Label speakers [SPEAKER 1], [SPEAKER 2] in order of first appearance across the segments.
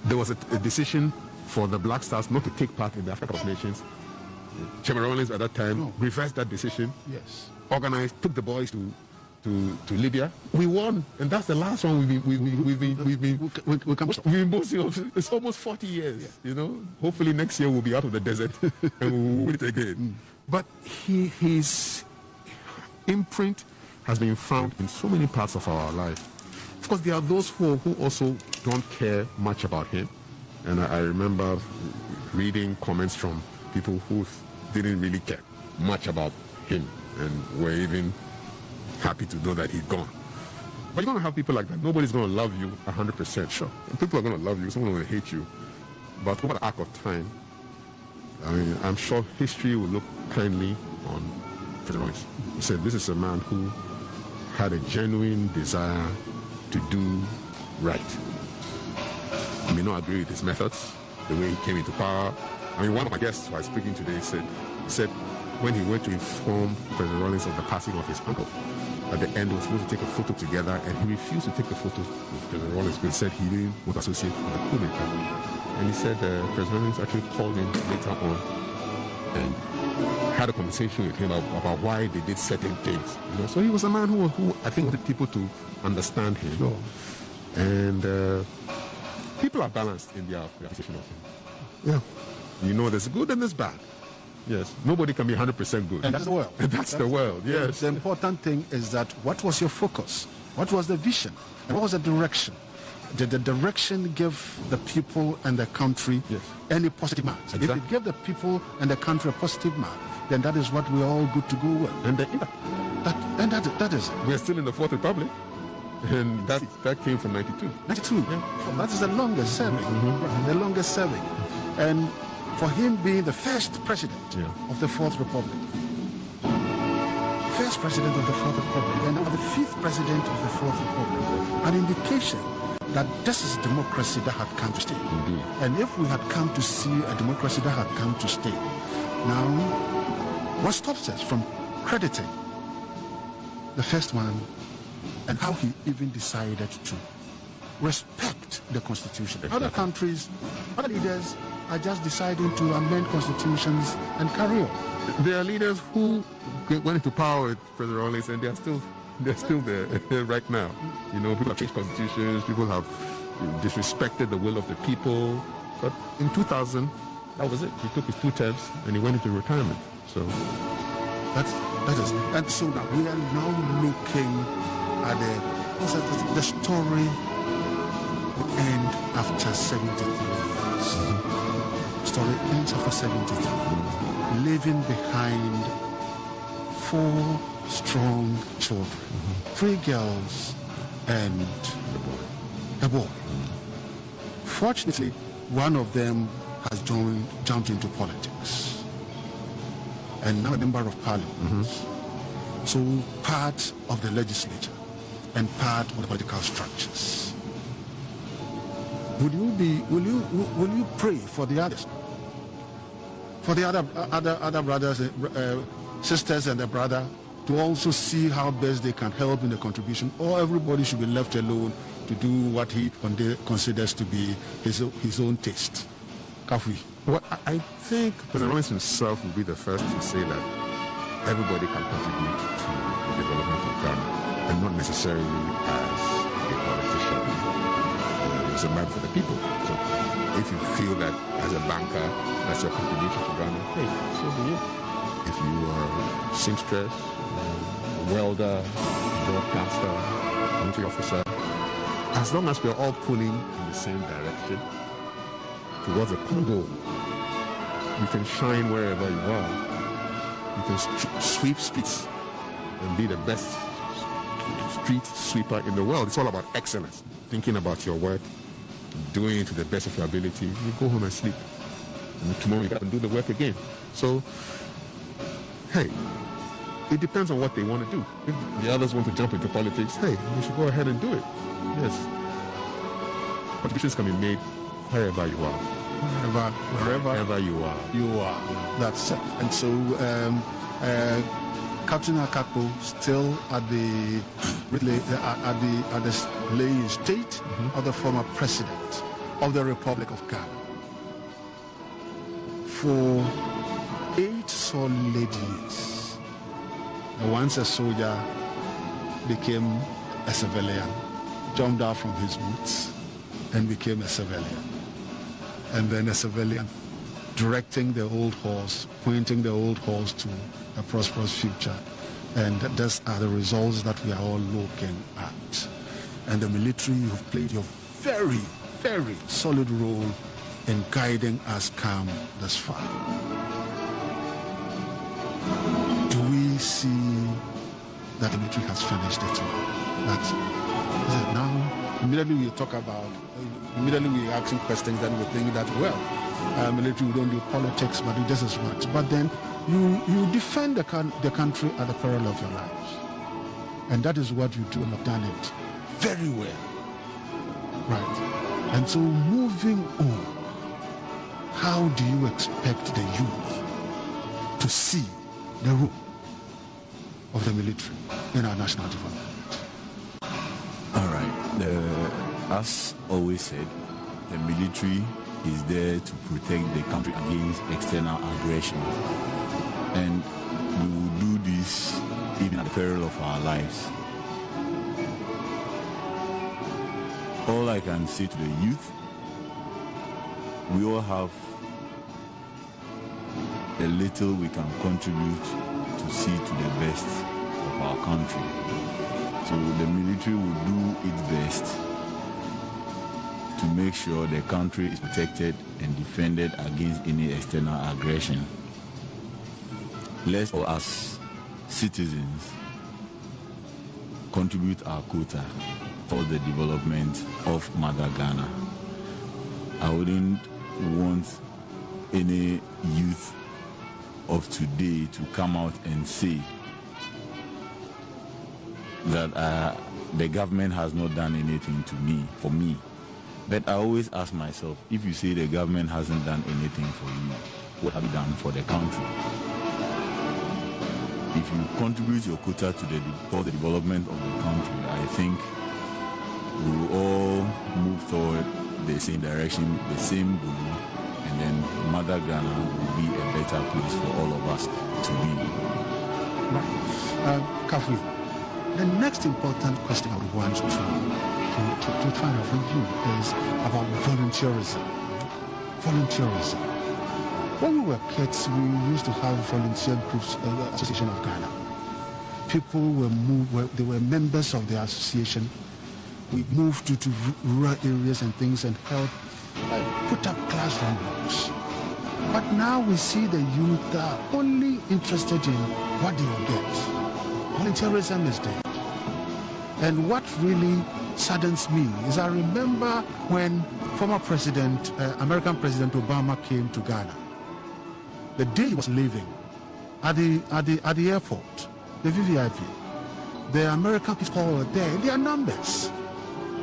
[SPEAKER 1] There was a decision for the Black Stars not to take part in the African Cup of Nations. Rawlings at that time reversed that decision.
[SPEAKER 2] Yes.
[SPEAKER 1] Organized, took the boys to Libya. We won, and that's the last one we've been boasting. It's almost 40 years. You know, hopefully next year we'll be out of the desert and we'll win it again. But his imprint has been found in so many parts of our life. Of course, there are those who also don't care much about him. And I remember reading comments from people who didn't really care much about him and were even happy to know that he'd gone. But you're going to have people like that. Nobody's going to love you 100%. Sure. And people are going to love you. Someone will hate you. But over the arc of time, I mean, I'm sure history will look kindly on President Rawlings. He said this is a man who had a genuine desire to do right. You may not agree with his methods, the way he came into power. I mean, one of my guests who I was speaking today said when he went to inform President Rawlings of the passing of his uncle, at the end, he was supposed to take a photo together, and he refused to take the photo with President Rawlings, but said he didn't want to associate with the coup maker. And he said President Rawlings actually called him later on and had a conversation with him about why they did certain things. You know? So he was a man who I think wanted people to understand him.
[SPEAKER 2] Sure.
[SPEAKER 1] And people are balanced in their appreciation of him. Yeah. You know, there's good and there's bad. Yes, nobody can be 100% good.
[SPEAKER 2] And that's the world.
[SPEAKER 1] That's the world, yes.
[SPEAKER 2] The important thing is that what was your focus? What was the vision? And what was the direction? Did the direction give the people and the country any positive mark? Exactly. If it gave the people and the country a positive mark, then that is what we're all good to go with.
[SPEAKER 1] And
[SPEAKER 2] that is it.
[SPEAKER 1] We're still in the Fourth Republic. And that came from 92.
[SPEAKER 2] 92? Yeah. That is the longest serving. The longest serving. And for him being the first president of the Fourth Republic, first president of the Fourth Republic, and now the fifth president of the Fourth Republic, an indication that this is democracy that had come to stay.
[SPEAKER 1] Indeed.
[SPEAKER 2] And if we had come to see a democracy that had come to stay, now what stops us from crediting the first one and how he even decided to respect the Constitution?
[SPEAKER 1] Exactly.
[SPEAKER 2] Other countries, other leaders are just deciding to amend constitutions and carry on.
[SPEAKER 1] There are leaders who went into power with President Rawlings, and they're still there right now. You know, people have changed constitutions, people have disrespected the will of the people. But in 2000, that was it. He took his 2 terms and he went into retirement. So
[SPEAKER 2] that is. And so now we are now looking at the story will end after 73 years. Story ends after 73 years. Leaving behind 4 strong children, 3 girls and a boy. Fortunately, one of them has jumped into politics and now a member of parliament. So part of the legislature and part of the political structures. Will you pray for the others? For the other brothers, sisters and their brother to also see how best they can help in the contribution, or everybody should be left alone to do what he considers to be his own taste? Kafui.
[SPEAKER 1] Well, I think President Rawlings himself will be the first to say that everybody can contribute to the development of Ghana, and not necessarily as a politician. He's a man for the people. So if you feel that as a banker, that's your contribution to Ghana, hey, so be it. If you are a seamstress, a welder, broadcaster, military officer, as long as we're all pulling in the same direction towards a common goal, you can shine wherever you are. You can sweep streets and be the best street sweeper in the world. It's all about excellence. Thinking about your work, doing it to the best of your ability. You go home and sleep. And tomorrow you got to do the work again. So, hey, it depends on what they want to do. If the others want to jump into politics, hey, you should go ahead and do it. Yes. Contributions can be made wherever you are.
[SPEAKER 2] wherever
[SPEAKER 1] you are.
[SPEAKER 2] you are. That's it. And so Captain Akakpo still at the laying state of the former president of the Republic of Ghana for 8 solid years. Once a soldier became a civilian, jumped out from his boots and became a civilian. And then a civilian directing the old horse, pointing the old horse to a prosperous future. And those are the results that we are all looking at. And the military, you've played your very, very solid role in guiding us come this far. Do we see that the military has finished it all? That's now, immediately we talk about, immediately we asking questions, then we think that, well, military, we don't do politics, but do just as much. But then you defend the country at the peril of your lives. And that is what you do, and have done it very well. Right. And so moving on, how do you expect the youth to see the role of the military in our national development?
[SPEAKER 3] All right. As always said, the military is there to protect the country against external aggression. And we will do this even at the peril of our lives. All I can say to the youth, we all have a little we can contribute to see to the best of our country. So the military will do its best to make sure the country is protected and defended against any external aggression. Let's all, as citizens, contribute our quota for the development of Mother Ghana. I wouldn't want any youth of today to come out and say that the government has not done anything for me. But I always ask myself, if you say the government hasn't done anything for you, what have you done for the country? If you contribute your quota for the development of the country, I think we will all move toward the same direction, the same goal, and then Mother Ghana will be a better place for all of us to be.
[SPEAKER 2] Right. Kafui, the next important question I would want to find out from you is about volunteerism. Volunteerism. When we were kids, we used to have volunteer groups, Association of Ghana. People they were members of the association. We moved to rural areas and things and helped put up classrooms. But now we see the youth are only interested in what they will get. Volunteerism is dead. And what really saddens me is I remember when former president, American President Obama came to Ghana. The day he was leaving, at the airport, the VVIP, the American people were there in their numbers.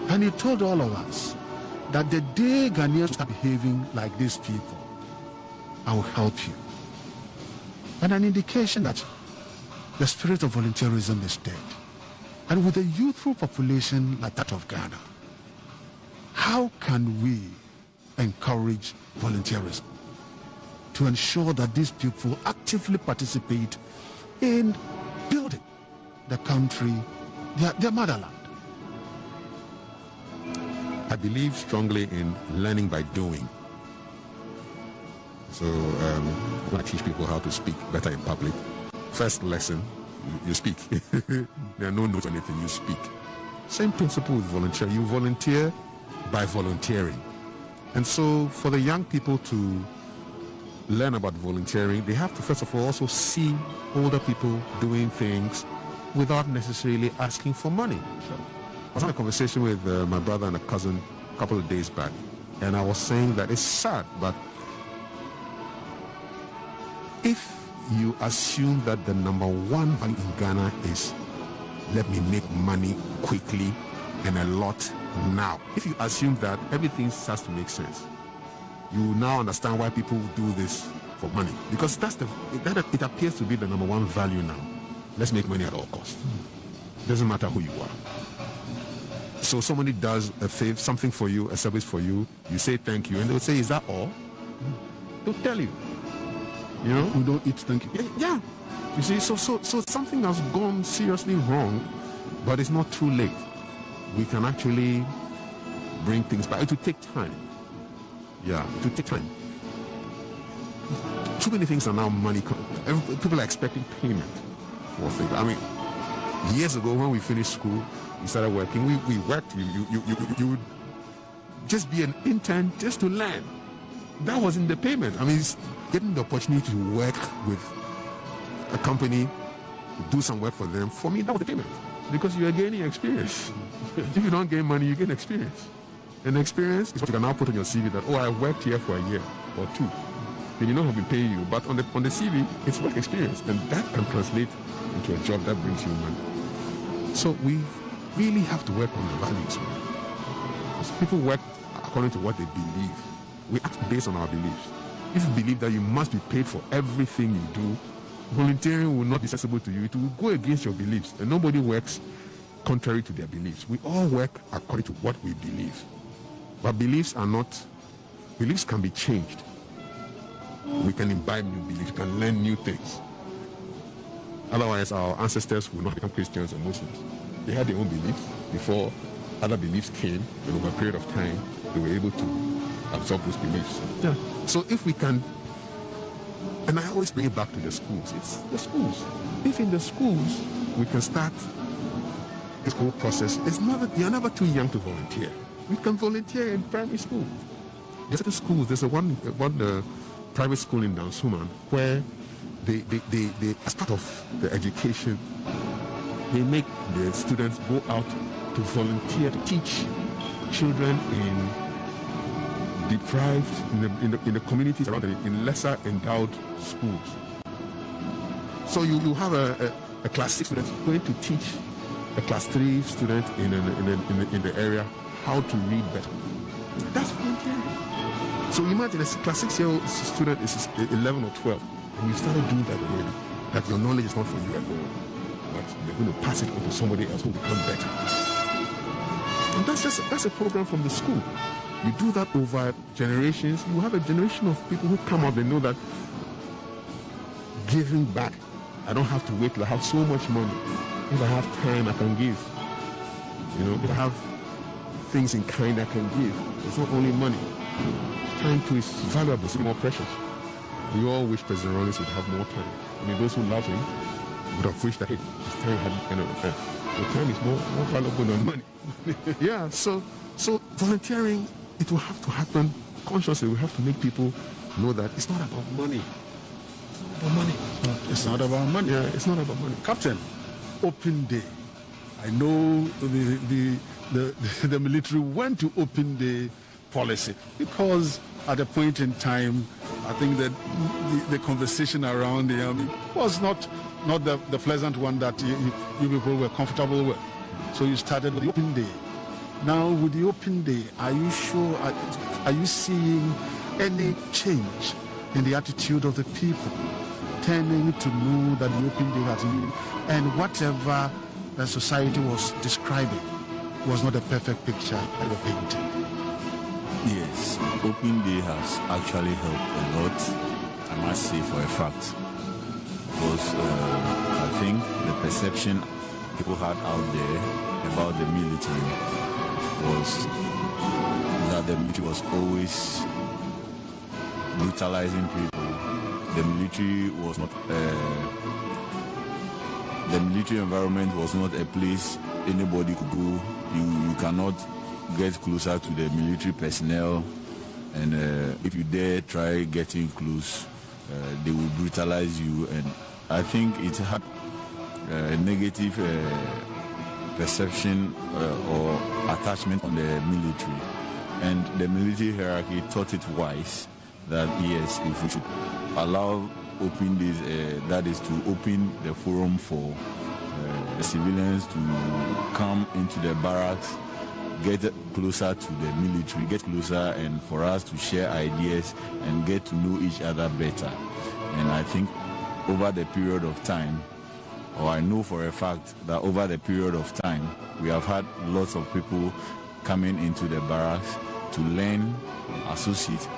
[SPEAKER 2] And he told all of us that the day Ghanaians start behaving like these people, I will help you. And an indication that the spirit of volunteerism is dead. And with a youthful population like that of Ghana, how can we encourage volunteerism to ensure that these people actively participate in building the country, their motherland?
[SPEAKER 1] I believe strongly in learning by doing. So when I teach people how to speak better in public, first lesson, you speak. There are no notes or anything, you speak. Same principle with volunteer. You volunteer by volunteering. And so for the young people to learn about volunteering, they have to first of all also see older people doing things without necessarily asking for money. Sure. I was having a conversation with my brother and a cousin a couple of days back, and I was saying that it's sad, but if you assume that the number one value in Ghana is let me make money quickly and a lot now, if you assume that, everything starts to make sense. you now understand why people do this for money. Because it appears to be the number one value now. Let's make money at all costs. Doesn't matter who you are. So somebody does a favor, something for you, a service for you, you say thank you, and they'll say, is that all? They'll tell you. You know?
[SPEAKER 2] We don't eat thank you.
[SPEAKER 1] Yeah. You see, so something has gone seriously wrong, but it's not too late. We can actually bring things back. It will take time. Yeah, it will take time. Too many things are now money. People are expecting payment for things. I mean, years ago when we finished school, we started working. We worked. You would just be an intern just to learn. That wasn't the payment. I mean, it's getting the opportunity to work with a company, do some work for them. For me, that was the payment, because you are gaining experience. If you don't gain money, you gain experience. And experience is what you can now put on your CV that, oh, I worked here for a year or two. Then you know have been paying you. But on the CV, it's work experience. And that can translate into a job that brings you money. So we really have to work on the values. Because people work according to what they believe. We act based on our beliefs. If you believe that you must be paid for everything you do, volunteering will not be accessible to you. It will go against your beliefs. And nobody works contrary to their beliefs. We all work according to what we believe. But beliefs can be changed. We can imbibe new beliefs, we can learn new things. Otherwise, our ancestors will not become Christians or Muslims. They had their own beliefs before other beliefs came, and over a period of time, they were able to absorb those beliefs. Yeah. So if we can, and I always bring it back to the schools, it's the schools. If in the schools we can start this whole process, you're never too young to volunteer. We can volunteer in primary school. There's certain schools, there's one private school in Dansuman where they as part of the education, they make the students go out to volunteer to teach children in deprived, in the communities around it, in lesser endowed schools. So you have a class 6 student going to teach a class 3 student in the area how to read better. That's volunteering. So imagine a class 6-year-old student is 11 or 12, and you started doing that already. That your knowledge is not for you alone, but you're going to pass it on to somebody else who will become better. And that's a program from the school. You do that over generations. You have a generation of people who come up and know that giving back, I don't have to wait till I have so much money. If I have time, I can give. You know, if I have things in kind I can give. It's not only money. Time too is valuable, it's more precious. We all wish President Rawlings would have more time. I mean, those who love him would have wished that his time had kind of the time is more valuable than money. Yeah, so volunteering, it will have to happen consciously. We have to make people know that it's not about money. It's not about money.
[SPEAKER 2] It's not about money.
[SPEAKER 1] Yeah, it's not about money.
[SPEAKER 2] Captain, open day. I know the military went to open day policy because at a point in time, I think that the conversation around the army was not the pleasant one that you people were comfortable with. So you started with the open day. Now with the open day, are you sure? Are you seeing any change in the attitude of the people, tending to know that the open day has been, and whatever the society was describing was not a perfect picture they were painting?
[SPEAKER 3] Yes, open day has actually helped a lot, I must say for a fact. Because I think the perception people had out there about the military was that the military was always brutalizing people. The military was not, the military environment was not a place anybody could go. You cannot get closer to the military personnel, and if you dare try getting close, they will brutalize you. And I think it had a negative perception or attachment on the military, and the military hierarchy thought it wise that yes, if we should allow open days, that is to open the forum for the civilians to come into the barracks get closer to the military, get closer, and for us to share ideas and get to know each other better. And I think over the period of time, or I know for a fact that over the period of time, we have had lots of people coming into the barracks to learn, associate,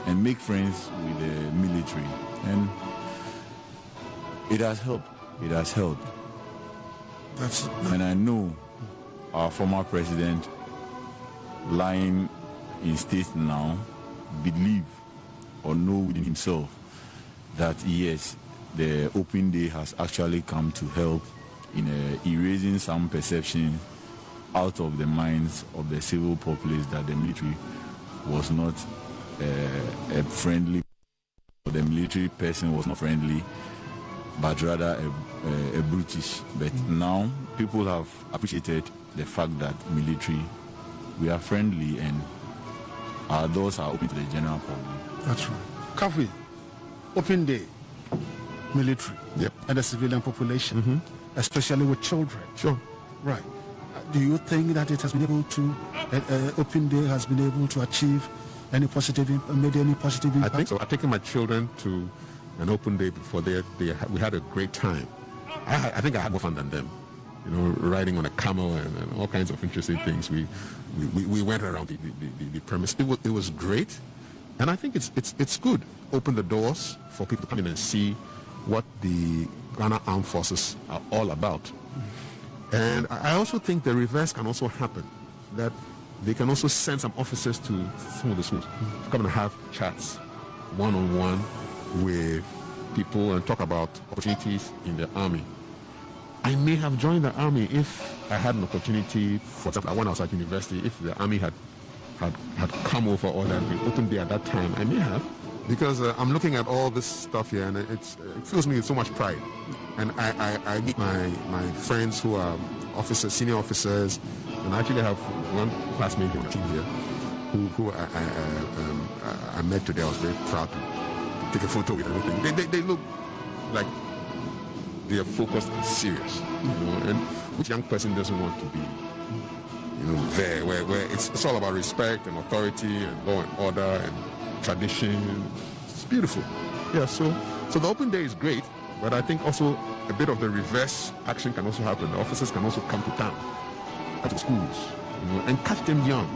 [SPEAKER 3] and make friends with the military. And it has helped. It has helped. And I know our former president, lying in state now, believe or know within himself that yes, the open day has actually come to help in erasing some perception out of the minds of the civil populace that the military was not a friendly, or the military person was not friendly, but rather a brutish. But now people have appreciated the fact that military, we are friendly and our doors are open to the general public.
[SPEAKER 2] That's right. Kafi, open day, military,
[SPEAKER 1] Yep.
[SPEAKER 2] and the civilian population, especially with children.
[SPEAKER 1] Sure.
[SPEAKER 2] Right. Do you think that it has been able to, open day has been able to achieve any positive, made any positive impact?
[SPEAKER 1] I think so. I've taken my children to an open day before. We had a great time. I think I had more fun than them. You know, riding on a camel and all kinds of interesting things. We went around the premise. It was great, and I think it's good. Open the doors for people to come in and see what the Ghana Armed Forces are all about. And I also think the reverse can also happen, that they can also send some officers to some of the schools to come and have chats one-on-one with people and talk about opportunities in the army. I may have joined the army if I had an opportunity. For example, when I was at university, if the army had come over or that been open day at that time, I may have. Because I'm looking at all this stuff here, and it fills me with so much pride. And I meet my friends who are officers, senior officers, and I actually have one classmate on the team here who I met today. I was very proud to take a photo with everything. They look like they are focused and serious, you know, and which young person doesn't want to be, you know, there where it's all about respect and authority and law and order and tradition. It's beautiful. Yeah, so the open day is great, but I think also a bit of the reverse action can also happen. The officers can also come to town, at the schools, you know, and catch them young.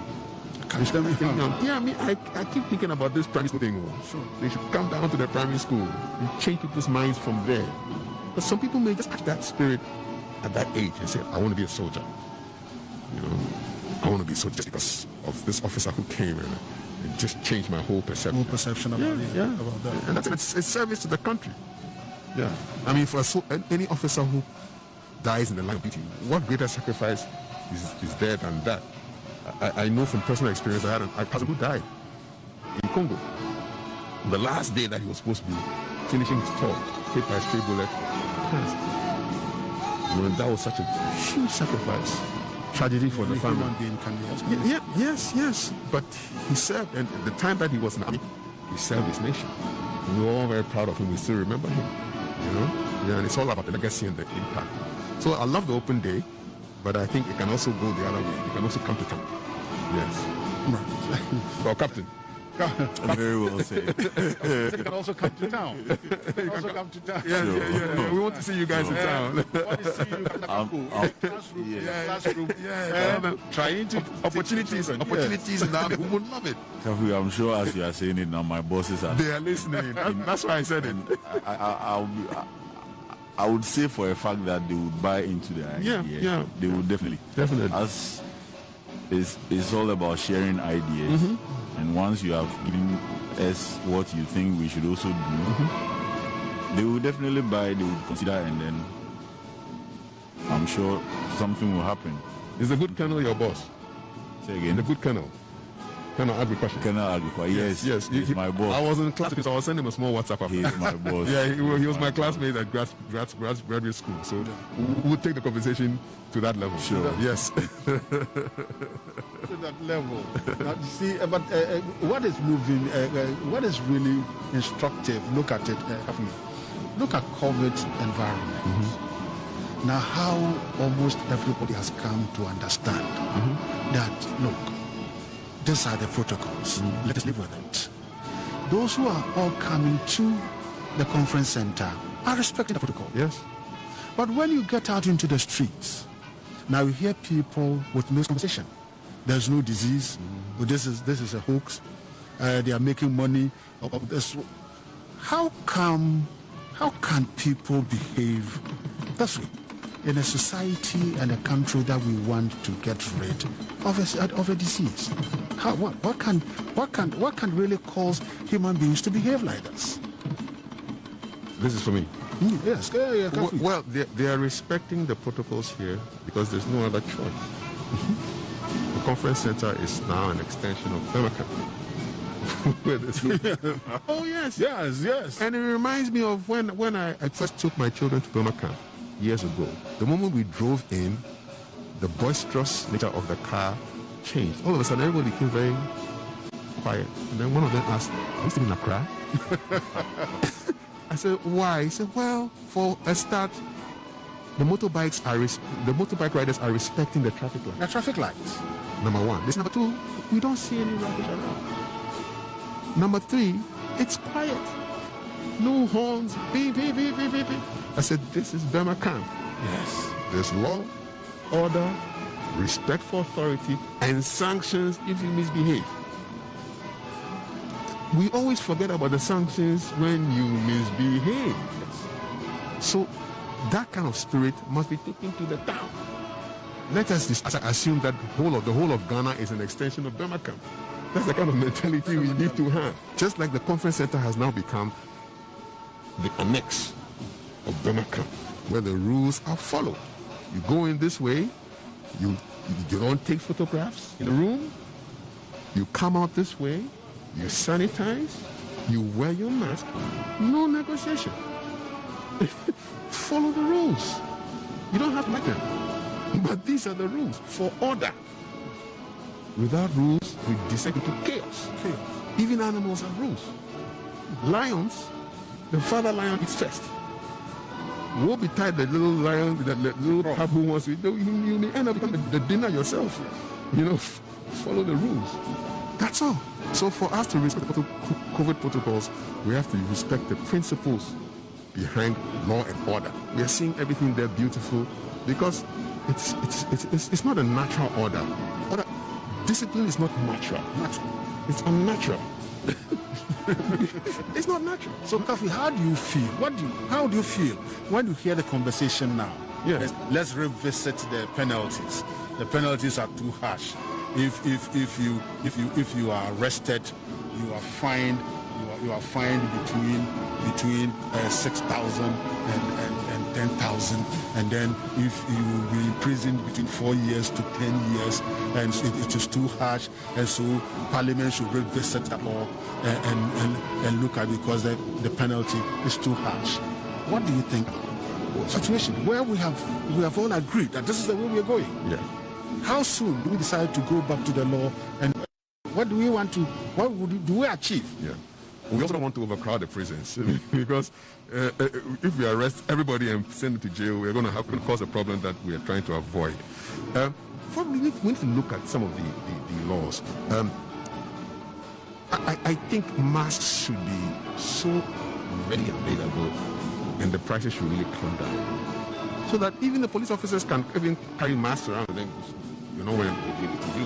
[SPEAKER 1] Catch them young. Yeah, I mean, I keep thinking about this primary school thing. So they should come down to the primary school and change people's minds from there. But some people may just catch that spirit at that age and say, I want to be a soldier. You know, I want to be a soldier just because of this officer who came and it just changed my whole perception.
[SPEAKER 2] Whole perception about that.
[SPEAKER 1] And it's service to the country. Yeah. I mean, for any officer who dies in the line of duty, what greater sacrifice is there than that? I know from personal experience, I had a person who died in Congo. The last day that he was supposed to be finishing his talk, hit by a stray bullet, passed. You know, that was such a huge sacrifice. Tragedy for the family. Yes. But he served, and the time that he was in the army, he served his nation. And we're all very proud of him. We still remember him. You know? Yeah, and it's all about the legacy and the impact. So I love the open day, but I think it can also go the other way. It can also come to town. Yes. Right. Well, Captain.
[SPEAKER 3] Very well said.
[SPEAKER 2] It can also come to town.
[SPEAKER 1] Yeah. We want to see you guys in town.
[SPEAKER 2] Want to see you in the classroom.
[SPEAKER 1] Trying to opportunities in the army. We would love it.
[SPEAKER 3] I'm sure as you are saying it now, my bosses are.
[SPEAKER 1] They are listening. That's why I said it.
[SPEAKER 3] I would say for a fact that they would buy into the idea.
[SPEAKER 1] Yeah.
[SPEAKER 3] They would definitely. As it's all about sharing ideas. And once you have given us what you think we should also do, they will definitely buy, they will consider, and then I'm sure something will happen.
[SPEAKER 1] Is the good colonel your boss?
[SPEAKER 3] Say again?
[SPEAKER 1] The good colonel. Colonel Agriculture.
[SPEAKER 3] Colonel Agriculture, yes. He's my boss.
[SPEAKER 1] I was in class because I was sending him a small WhatsApp after.
[SPEAKER 3] He's my boss.
[SPEAKER 1] Yeah, he was my classmate at graduate school. So we'll take the conversation to that level.
[SPEAKER 3] Sure.
[SPEAKER 1] Yes.
[SPEAKER 2] To that level. Now, you see, but what is moving, what is really instructive, look at it, look at COVID environment. Now, how almost everybody has come to understand that, look, these are the protocols. Let us live with it. Those who are all coming to the conference center are respecting the protocol.
[SPEAKER 1] Yes.
[SPEAKER 2] But when you get out into the streets, now you hear people with misconception. There's no disease. This is a hoax. They are making money of this. How can people behave this way in a society and a country that we want to get rid of a disease? What can really cause human beings to behave like this?
[SPEAKER 1] This is for me.
[SPEAKER 2] Yes.
[SPEAKER 1] Well, they are respecting the protocols here because there's no other choice. The conference center is now an extension of Thermocamp. Oh, yes.
[SPEAKER 2] Yes.
[SPEAKER 1] And it reminds me of when I first took my children to Thermocamp years ago. The moment we drove in, the boisterous nature of the car changed. All of a sudden, everybody became very quiet. And then one of them asked, "Are you still in Accra?" I said, "Why?" He said, "Well, for a start, the motorbike riders are respecting the traffic lights."
[SPEAKER 2] The traffic lights.
[SPEAKER 1] Number one. This number two, we don't see any rubbish around. Number three, it's quiet. No horns. Beep, beep, beep, beep, beep, beep. I said, this is Burma camp.
[SPEAKER 2] Yes.
[SPEAKER 1] There's law, order, respect for authority, and sanctions if you misbehave. We always forget about the sanctions when you misbehave. So that kind of spirit must be taken to the town. Let us assume that the whole of Ghana is an extension of Burma camp. That's the kind of mentality we need to have. Just like the conference center has now become the annex of Burma camp, where the rules are followed. You go in this way, you don't take photographs in the room, you come out this way, you sanitize, you wear your mask, no negotiation. Follow the rules. You don't have to like them. But these are the rules for order. Without rules, we descend into chaos. Even animals have rules. Lions, the father lion eats first. Woe betide the little lion, the little pup who wants to eat. You may end up becoming the dinner yourself. Follow the rules. That's all. So for us to respect the COVID protocols, we have to respect the principles behind law and order. We are seeing everything there beautiful because it's not a natural order. Discipline is not natural. It's unnatural. It's not natural.
[SPEAKER 2] So, Kafi, how do you feel? How do you feel when you hear the conversation now?
[SPEAKER 1] Yes.
[SPEAKER 2] Let's revisit the penalties. The penalties are too harsh. If you are arrested, you are fined. You are fined between 6,000 and 10,000, and then if you will be imprisoned between 4 years to 10 years, and it is too harsh, and so Parliament should revisit that law and look at it because the penalty is too harsh. What do you think? Situation where we have all agreed that this is the way we are going.
[SPEAKER 1] Yeah.
[SPEAKER 2] How soon do we decide to go back to the law, and what do we achieve?
[SPEAKER 1] Yeah. We also don't want to overcrowd the prisons because if we arrest everybody and send them to jail, we're going to cause a problem that we are trying to avoid. We need to look at some of the laws. I think masks should be so readily available and the prices should really come down so that even the police officers can even carry masks around and then when they need to do.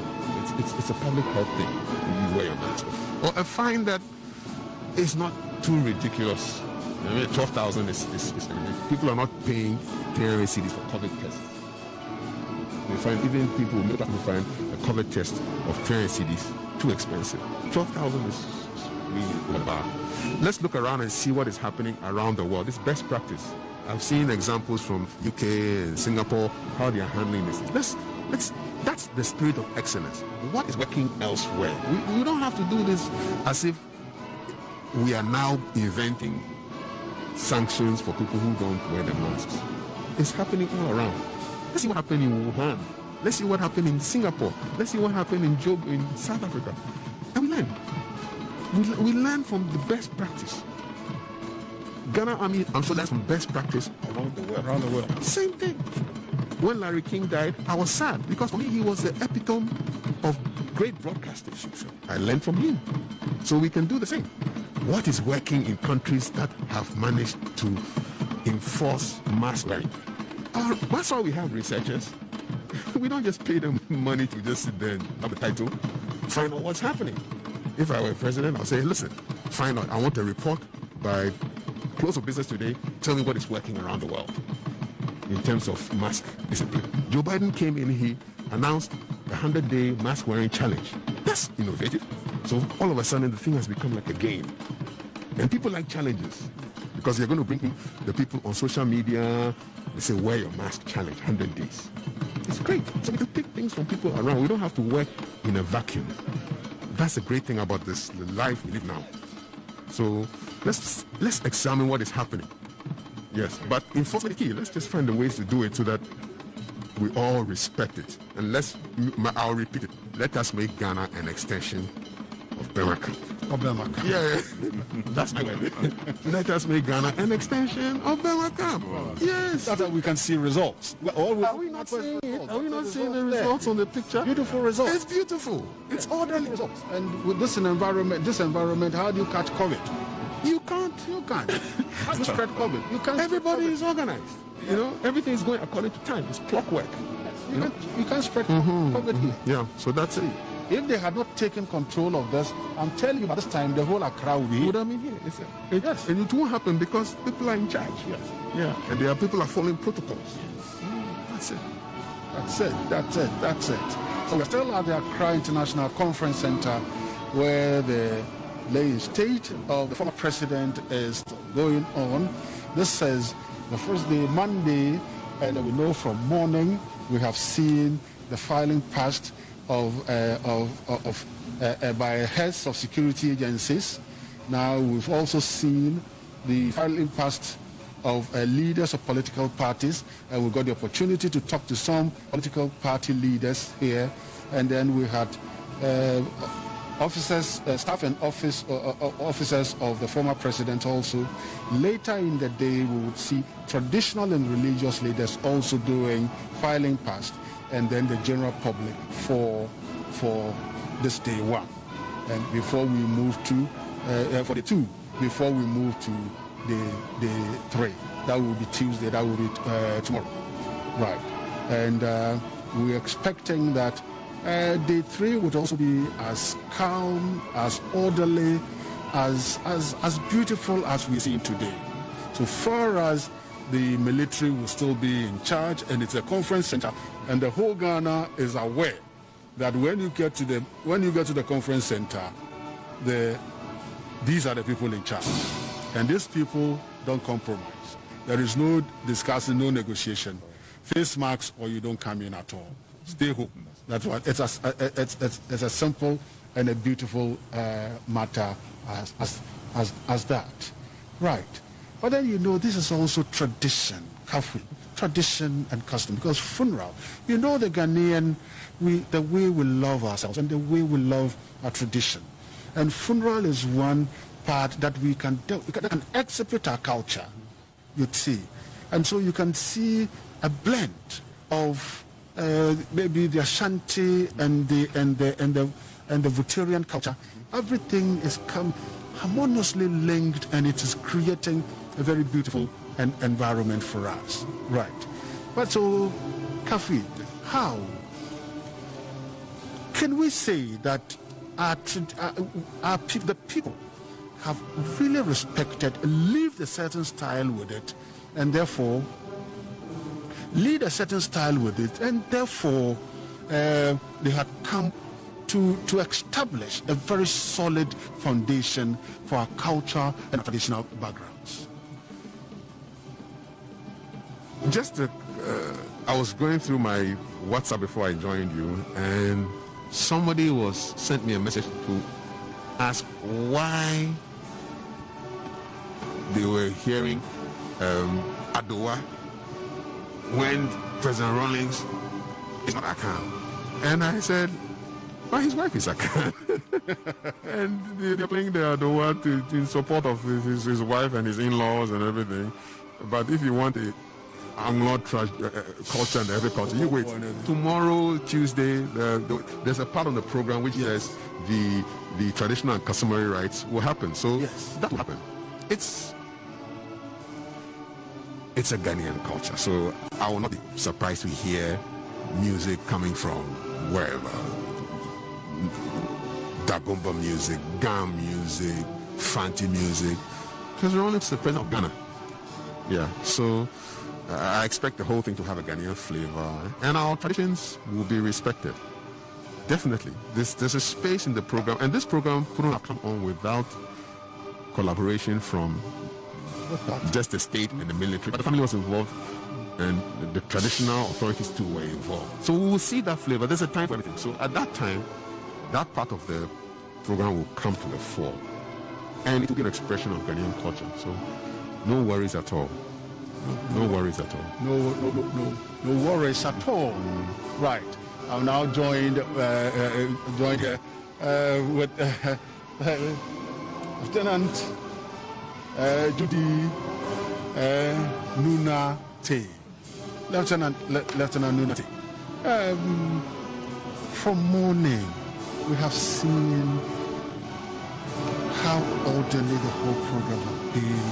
[SPEAKER 1] It's a public health thing. You wear your mask. Or a fine that is not too ridiculous. 12,000 is people are not paying 10 cedis for COVID tests. They find even people may find a COVID test of 10 cedis too expensive. 12,000 is really a bar. Let's look around and see what is happening around the world. It's best practice. I've seen examples from UK and Singapore how they are handling this. That's the spirit of excellence. What is working elsewhere? We don't have to do this as if we are now inventing sanctions for people who don't wear the masks. It's happening all around. Let's see what happened in Wuhan. Let's see what happened in Singapore. Let's see what happened in South Africa. And we learn. We learn from the best practice. Ghana Army, I'm sure that's some best practice around the world.
[SPEAKER 2] Around the world.
[SPEAKER 1] Same thing. When Larry King died, I was sad because for me, he was the epitome of great broadcasting. I learned from him. So we can do the same. What is working in countries that have managed to enforce mask wearing? That's why we have researchers. We don't just pay them money to just sit there and have a title. Find out what's happening. If I were president, I'll say, listen, find out. I want a report by close of business today. Tell me what is working around the world in terms of mask discipline. Joe Biden came in, he announced the 100-day mask wearing challenge. That's innovative. So all of a sudden, the thing has become like a game. And people like challenges because you're going to bring the people on social media. They say, wear your mask challenge, 100 days. It's great. So we can pick things from people around. We don't have to work in a vacuum. That's the great thing about this, the life we live now. So let's examine what is happening. Yes, but enforcement is key. Let's just find the ways to do it so that we all respect it. And I'll repeat it. Let us make Ghana an extension of Bemaka. Yeah, that's my way. Let us make Ghana an extension of Bemaka. Yes.
[SPEAKER 2] So that we can see results.
[SPEAKER 1] Are we not seeing it? Are we not seeing the results on the picture?
[SPEAKER 2] Beautiful results.
[SPEAKER 1] It's beautiful. It's orderly
[SPEAKER 2] results. And with this environment, how do you catch COVID?
[SPEAKER 1] You can't.
[SPEAKER 2] How do you spread COVID? You can't.
[SPEAKER 1] Everybody is organized. You know, everything is going according to time. It's clockwork.
[SPEAKER 2] You can't spread COVID here.
[SPEAKER 1] Yeah, so that's it.
[SPEAKER 2] If they had not taken control of this, I'm telling you, by this time, the whole Accra would be.
[SPEAKER 1] Would have been here. Yes, and it won't happen because people are in charge. Yes. Yeah, and there are people are following protocols. Yes. That's it.
[SPEAKER 2] So we're still at the Accra International Conference Center, where the laying state of the former president is going on. This is the first day, Monday, and we know from morning we have seen the filing passed by heads of security agencies. Now we've also seen the filing passed of leaders of political parties, and we got the opportunity to talk to some political party leaders here, and then we had officers, staff and officers of the former president also. Later in the day, we would see traditional and religious leaders also doing filing past, and then the general public for this day one. And before we move to for the two, before we move to the three, that will be Tuesday. That will be tomorrow, right? And we're expecting that day three would also be as calm, as orderly, as beautiful as we see today. So far as the military will still be in charge, and it's a conference center, and the whole Ghana is aware that when you get to the conference center, these are the people in charge, and these people don't compromise. There is no discussion, no negotiation. Face masks or you don't come in at all. Stay home. That's what it's a simple and a beautiful matter as that, right? But then this is also tradition, tradition and custom, because funeral, the Ghanaian, the way we love ourselves and the way we love our tradition, and funeral is one part that we can exhibit our culture, you'd see, and so you can see a blend of maybe the Ashanti and the Voterian culture. Everything is harmoniously linked, and it is creating a very beautiful environment for us, right? But so, Kafi, how can we say that the people have really respected, lived a certain style with it, and therefore lead a certain style with it, and therefore they had come to establish a very solid foundation for our culture and traditional backgrounds?
[SPEAKER 1] I was going through my WhatsApp before I joined you, and somebody sent me a message to ask why they were hearing Adowa when President Rawlings is not account. And I said, But his wife is a can. And they're playing the one in support of his wife and his in-laws and everything. But if you want a Anglo culture and every culture, you wait. Tomorrow, Tuesday, there's a part of the program which says the traditional and customary rights will happen. So that will happen. It's a Ghanaian culture. So I will not be surprised to hear music coming from wherever. Dagomba music, Gam music, Fanti music. Because Rawlings is the president of Ghana. Yeah, so I expect the whole thing to have a Ghanaian flavor, and our traditions will be respected. Definitely. There's a space in the program, and this program couldn't have come on without collaboration from just the state and the military. But the family was involved, and the traditional authorities too were involved. So we will see that flavor. There's a time for everything. So at that time, that part of the program will come to the fore, and it will be an expression of Ghanaian culture. So no worries at all. No worries at all.
[SPEAKER 2] No worries at all. Right. I'm now joined with Lieutenant Judy Nuna T. Lieutenant Nuna T. From morning, we have seen how orderly the whole program has been,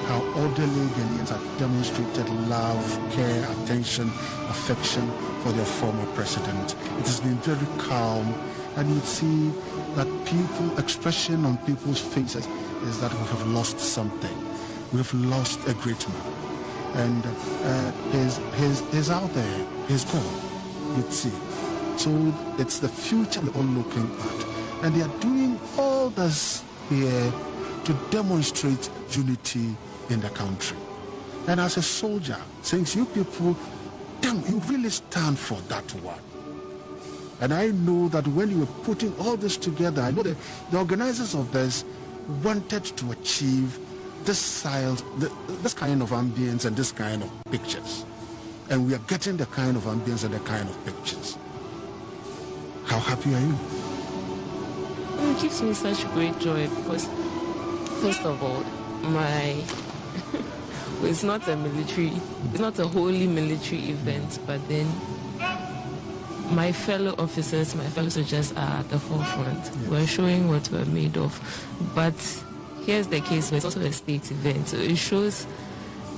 [SPEAKER 2] how orderly Ghanaians have demonstrated love, care, attention, affection for their former president. It has been very calm, and you see that expression on people's faces is that we have lost something. We have lost a great man. And he's out there, he's gone, you'd see. So it's the future we're all looking at. And they are doing all this here to demonstrate unity in the country. And as a soldier, since you people, you really stand for that one. And I know that when you were putting all this together, I know that the organizers of this wanted to achieve this kind of ambience and this kind of pictures. And we are getting the kind of ambience and the kind of pictures. How happy are you?
[SPEAKER 4] It gives me such great joy because, first of all, it's not a wholly military event, but then my fellow officers, my fellow soldiers are at the forefront. We're showing what we're made of. But here's the case where it's also a state event. So it shows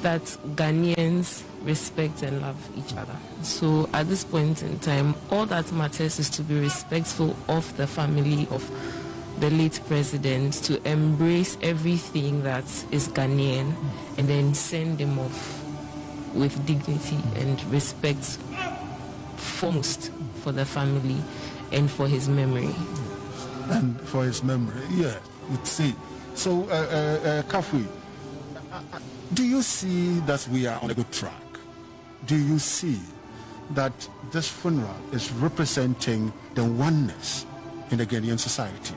[SPEAKER 4] that Ghanaians respect and love each other. So at this point in time, all that matters is to be respectful of the family of the late president, to embrace everything that is Ghanaian, and then send him off with dignity and respect, foremost for the family and for his memory.
[SPEAKER 2] And for his memory, yeah, you'd see. So, Kafui, do you see that we are on a good track? Do you see that this funeral is representing the oneness in the Ghanaian society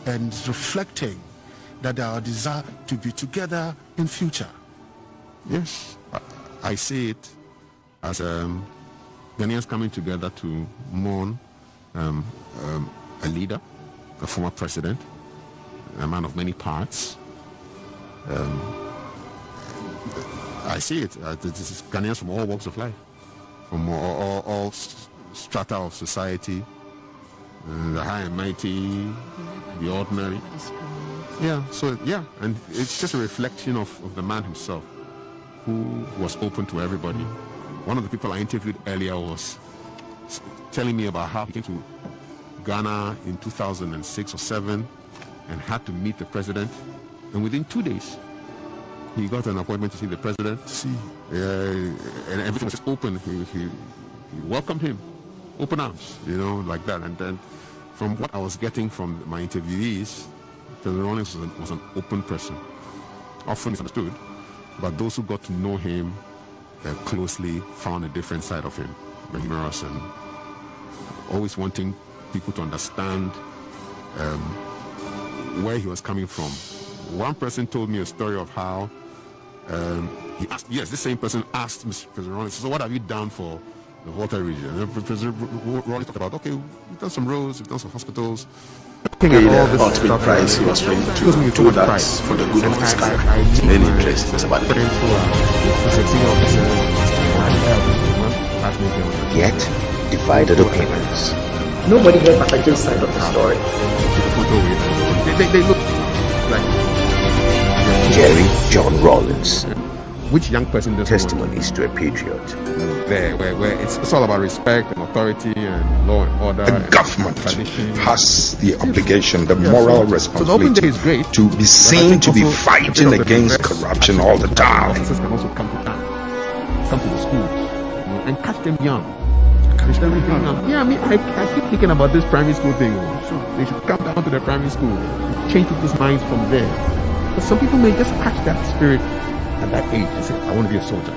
[SPEAKER 2] and reflecting that our desire to be together in future?
[SPEAKER 1] Yes, I see it as Ghanaians coming together to mourn a leader, a former president, a man of many parts. I see it. This is Ghanaians from all walks of life, from all strata of society, the high and mighty, the ordinary. Yeah, so yeah, and it's just a reflection of the man himself, who was open to everybody. One of the people I interviewed earlier was telling me about how he came to Ghana in 2006 or 7 and had to meet the president, and within 2 days he got an appointment to see the president. And everything was just open. He welcomed him, open arms, like that. And then from what I was getting from my interviewees, President Rawlings was an open person, often misunderstood, but those who got to know him closely found a different side of him, humorous and always wanting people to understand where he was coming from. One person told me a story of how this same person asked Mr. President Rawlings, so what have you done for
[SPEAKER 2] the water region. And President Rawlings talked about, okay, we've done some roads, we've done some hospitals.
[SPEAKER 5] Paid the ultimate price. He was ready to do that for the good of his country. Main interest is about it.
[SPEAKER 6] Yet, divided opinions.
[SPEAKER 7] Nobody gets the against side of the story.
[SPEAKER 2] They look like
[SPEAKER 6] Jerry John Rawlings.
[SPEAKER 2] which young person doesn't
[SPEAKER 6] Testimonies to a patriot.
[SPEAKER 2] where it's all about respect and authority and law and order.
[SPEAKER 8] The
[SPEAKER 2] and
[SPEAKER 8] government
[SPEAKER 2] tradition.
[SPEAKER 8] has the obligation, the moral
[SPEAKER 2] So the Open Day
[SPEAKER 8] responsibility
[SPEAKER 2] is great,
[SPEAKER 8] to be seen to be fighting against corruption all the time.
[SPEAKER 2] Officers can also come to town, come to the schools, and catch them young. Yeah, I mean, I keep thinking about this primary school thing. So they should come down to the primary school, change people's minds from there. But some people may just catch that spirit at that age and say, I want to be a soldier.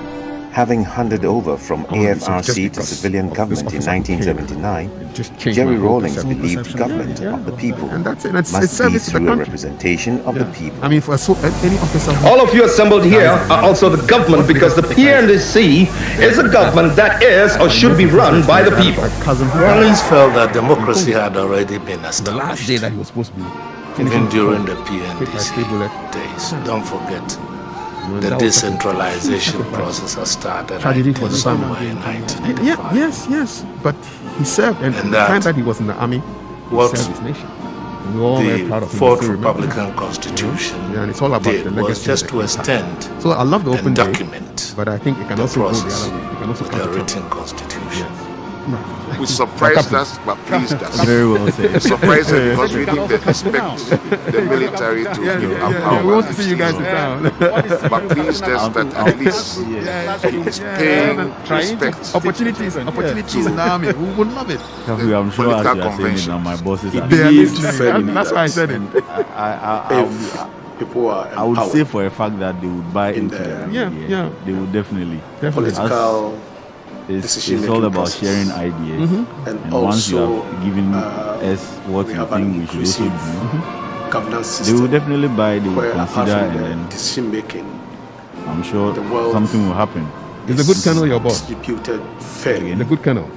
[SPEAKER 6] Having handed over from AFRC to civilian government in 1979, Jerry Rawlings believed government of the people
[SPEAKER 2] And that's it.
[SPEAKER 6] must be through a representation of the people.
[SPEAKER 2] I mean, for any officer.
[SPEAKER 7] All of you assembled here are also the government because the PNDC is a government that is or should be run by the people.
[SPEAKER 5] Rawlings felt that democracy had already been
[SPEAKER 2] The last day
[SPEAKER 5] established,
[SPEAKER 2] that he was supposed to be.
[SPEAKER 5] even during the PNDC days. Don't forget, the decentralization process has started
[SPEAKER 2] Tragedy for the
[SPEAKER 5] somewhere
[SPEAKER 2] family.
[SPEAKER 5] in 1985.
[SPEAKER 2] Yes. But he served, and
[SPEAKER 5] And
[SPEAKER 2] the time
[SPEAKER 5] that
[SPEAKER 2] that he was in the army, he
[SPEAKER 5] what
[SPEAKER 2] served his nation. And we're all very proud
[SPEAKER 5] The
[SPEAKER 2] of him.
[SPEAKER 5] Fourth
[SPEAKER 2] We still remember.
[SPEAKER 5] Republican Constitution
[SPEAKER 2] Yeah, and it's all about
[SPEAKER 5] did
[SPEAKER 2] the
[SPEAKER 5] was
[SPEAKER 2] legacy
[SPEAKER 5] just
[SPEAKER 2] that
[SPEAKER 5] to
[SPEAKER 2] he
[SPEAKER 5] extend
[SPEAKER 2] So I love the open
[SPEAKER 5] and
[SPEAKER 2] day,
[SPEAKER 5] document
[SPEAKER 2] but I think it can
[SPEAKER 5] the
[SPEAKER 2] also go the
[SPEAKER 5] process
[SPEAKER 2] other way. It can also
[SPEAKER 5] of
[SPEAKER 2] come
[SPEAKER 5] the
[SPEAKER 2] to
[SPEAKER 5] written constitution.
[SPEAKER 9] Which surprised us, but pleased us.
[SPEAKER 3] Very well said.
[SPEAKER 9] It surprised us because we didn't expect the military to empower
[SPEAKER 2] we want to see you guys in town.
[SPEAKER 9] but pleased us that at least he's paying respect
[SPEAKER 2] Opportunities in the army. We would love it.
[SPEAKER 3] I'm sure as
[SPEAKER 9] political
[SPEAKER 3] you are saying it
[SPEAKER 9] convention.
[SPEAKER 3] now, my bosses are
[SPEAKER 2] They are
[SPEAKER 5] believed
[SPEAKER 2] listening.
[SPEAKER 5] firmly
[SPEAKER 2] That's why I said it.
[SPEAKER 5] If people are
[SPEAKER 3] I would
[SPEAKER 5] empowered,
[SPEAKER 3] say for a fact that they would buy into
[SPEAKER 5] the-
[SPEAKER 3] that.
[SPEAKER 2] Yeah.
[SPEAKER 3] They would definitely.
[SPEAKER 5] political
[SPEAKER 3] It's
[SPEAKER 5] decision-making
[SPEAKER 3] all about
[SPEAKER 5] process.
[SPEAKER 3] sharing ideas.
[SPEAKER 5] and
[SPEAKER 3] And once you
[SPEAKER 5] also
[SPEAKER 3] have given us what
[SPEAKER 5] we
[SPEAKER 3] you
[SPEAKER 5] have
[SPEAKER 3] think
[SPEAKER 5] an
[SPEAKER 3] we should also
[SPEAKER 5] inclusive
[SPEAKER 3] do,
[SPEAKER 5] governance
[SPEAKER 3] they will
[SPEAKER 5] system
[SPEAKER 3] definitely buy, they will
[SPEAKER 5] where
[SPEAKER 3] consider,
[SPEAKER 5] apart
[SPEAKER 3] and
[SPEAKER 5] from the
[SPEAKER 3] then
[SPEAKER 5] decision making
[SPEAKER 3] I'm sure
[SPEAKER 5] the world
[SPEAKER 3] something will happen.
[SPEAKER 2] Is the good colonel your boss?
[SPEAKER 5] distributed fairly.
[SPEAKER 2] The good colonel.